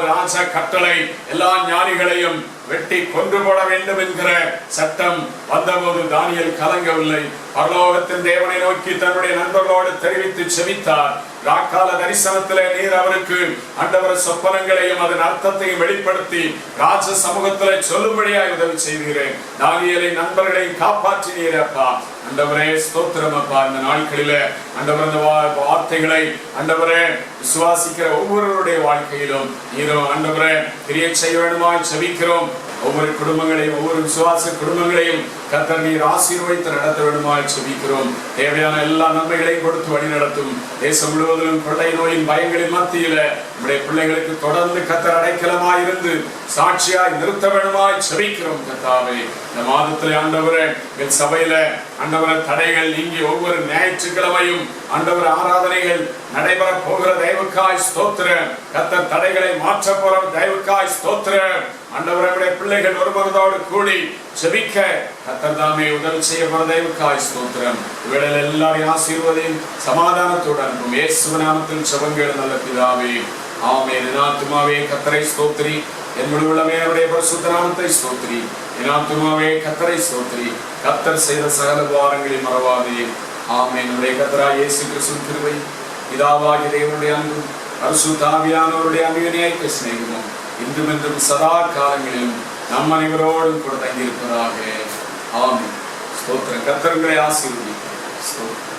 ராஜா கட்டளை எல்லா ஞானிகளையும் வெட்டி கொன்று போட வேண்டும் என்கிற சட்டம் வந்தபோது தானியேல் கலங்கவில்லை. பரலோகத்தின் தேவனை நோக்கி தன்னுடைய நண்பர்களோடு தெரிவித்து செபித்தார். ராக்கால தரிசனத்திலே நீர் அவருக்கு ஆண்டவர் சொப்பனங்களையும் அதன் அர்த்தத்தையும் வெளிப்படுத்தி ராஜ சமூகத்திலே சொல்லும்படியாய் உதவி செய்கிறேன். தானியேலை நண்பர்களையும் காப்பாற்றினீரப்பா. ஆண்டவரே ஸ்தோத்திரம் அப்பா. இந்த நாட்களில ஆண்டவர் இந்த வார்த்தைகளை ஆண்டவரே விசுவாசிக்கிற ஒவ்வொருவருடைய வாழ்க்கையிலும் நீரோ ஆண்டவரே கிரியை செய்ய வேண்டுமாய் செபிக்கிறோம். ஒவ்வொரு குடும்பங்களையும் ஒவ்வொரு விசுவாச குடும்பங்களையும் கர்த்தர் நீர் ஆசீர்வதித்து நடத்த வேண்டுமாய் செபிக்கிறோம். தேவையான எல்லா நன்மைகளையும் கொடுத்து வழி நடத்தும். தேசம் முழுவதிலும் கொள்ளை நோயின் பயங்களின் மத்தியில நம்முடைய பிள்ளைகளுக்கு தொடர்ந்து கர்த்தர் அடைக்கலமாய் இருந்து சாட்சியாய் நிறுத்த வேண்டுமாய் செபிக்கிறோம். கர்த்தாவே, இந்த மாதத்திலே ஆண்டவரே எங்கள் சபையில ஆண்டவர தடைகள் நீங்கி ஒவ்வொரு ஞாயிற்றுக்கிழமையும் ஆண்டவர் ஆராதனைகள் நடைபெற போகிற தயவுக்காய் ஸ்தோத்திரம். கர்த்தர் தடைகளை மாற்ற போற தயவுக்காய் ஸ்தோத்திரம். ஆண்டவருடைய பிள்ளைகள் ஒரு மனதோடு கூடி ஜெபிக்க கர்த்தர் தாமே உதவி செய்ய போற தயவுக்காய் ஸ்தோத்திரம். இவர்கள் எல்லாரையும் ஆசீர்வதியும் சமாதானத்தோடு அனுப்பும். இயேசுவின் நாமத்தில் ஜெபங்கள் நல்ல பிதாவே, ஆமென். என் ஆத்துமாவே கர்த்தரை ஸ்தோத்திரி, என் முழு உள்ளமே அவருடைய பரிசுத்த நாமத்தை ஸ்தோத்திரி. என் ஆத்துமாவே கர்த்தரை ஸ்தோத்திரி, கர்த்தர் செய்த சகல உபகாரங்களை மறவாதே. ஆமென். நம்முடைய கர்த்தராகிய இயேசு கிறிஸ்துவின் கிருபை, பிதாவாகிய தேவனுடைய அன்பும் பரிசுத்த ஆவியானவருடைய அந்யோன்ய சிநேகமும் இன்றும் என்றும் சதா காலங்களிலும் நம் அனைவரோடும் கூட தங்கியிருப்பதாக. ஆமென். ஸ்தோத்திரம். கர்த்தர் உங்களை ஆசீர்வதிப்பார். ஸ்தோத்திரம்.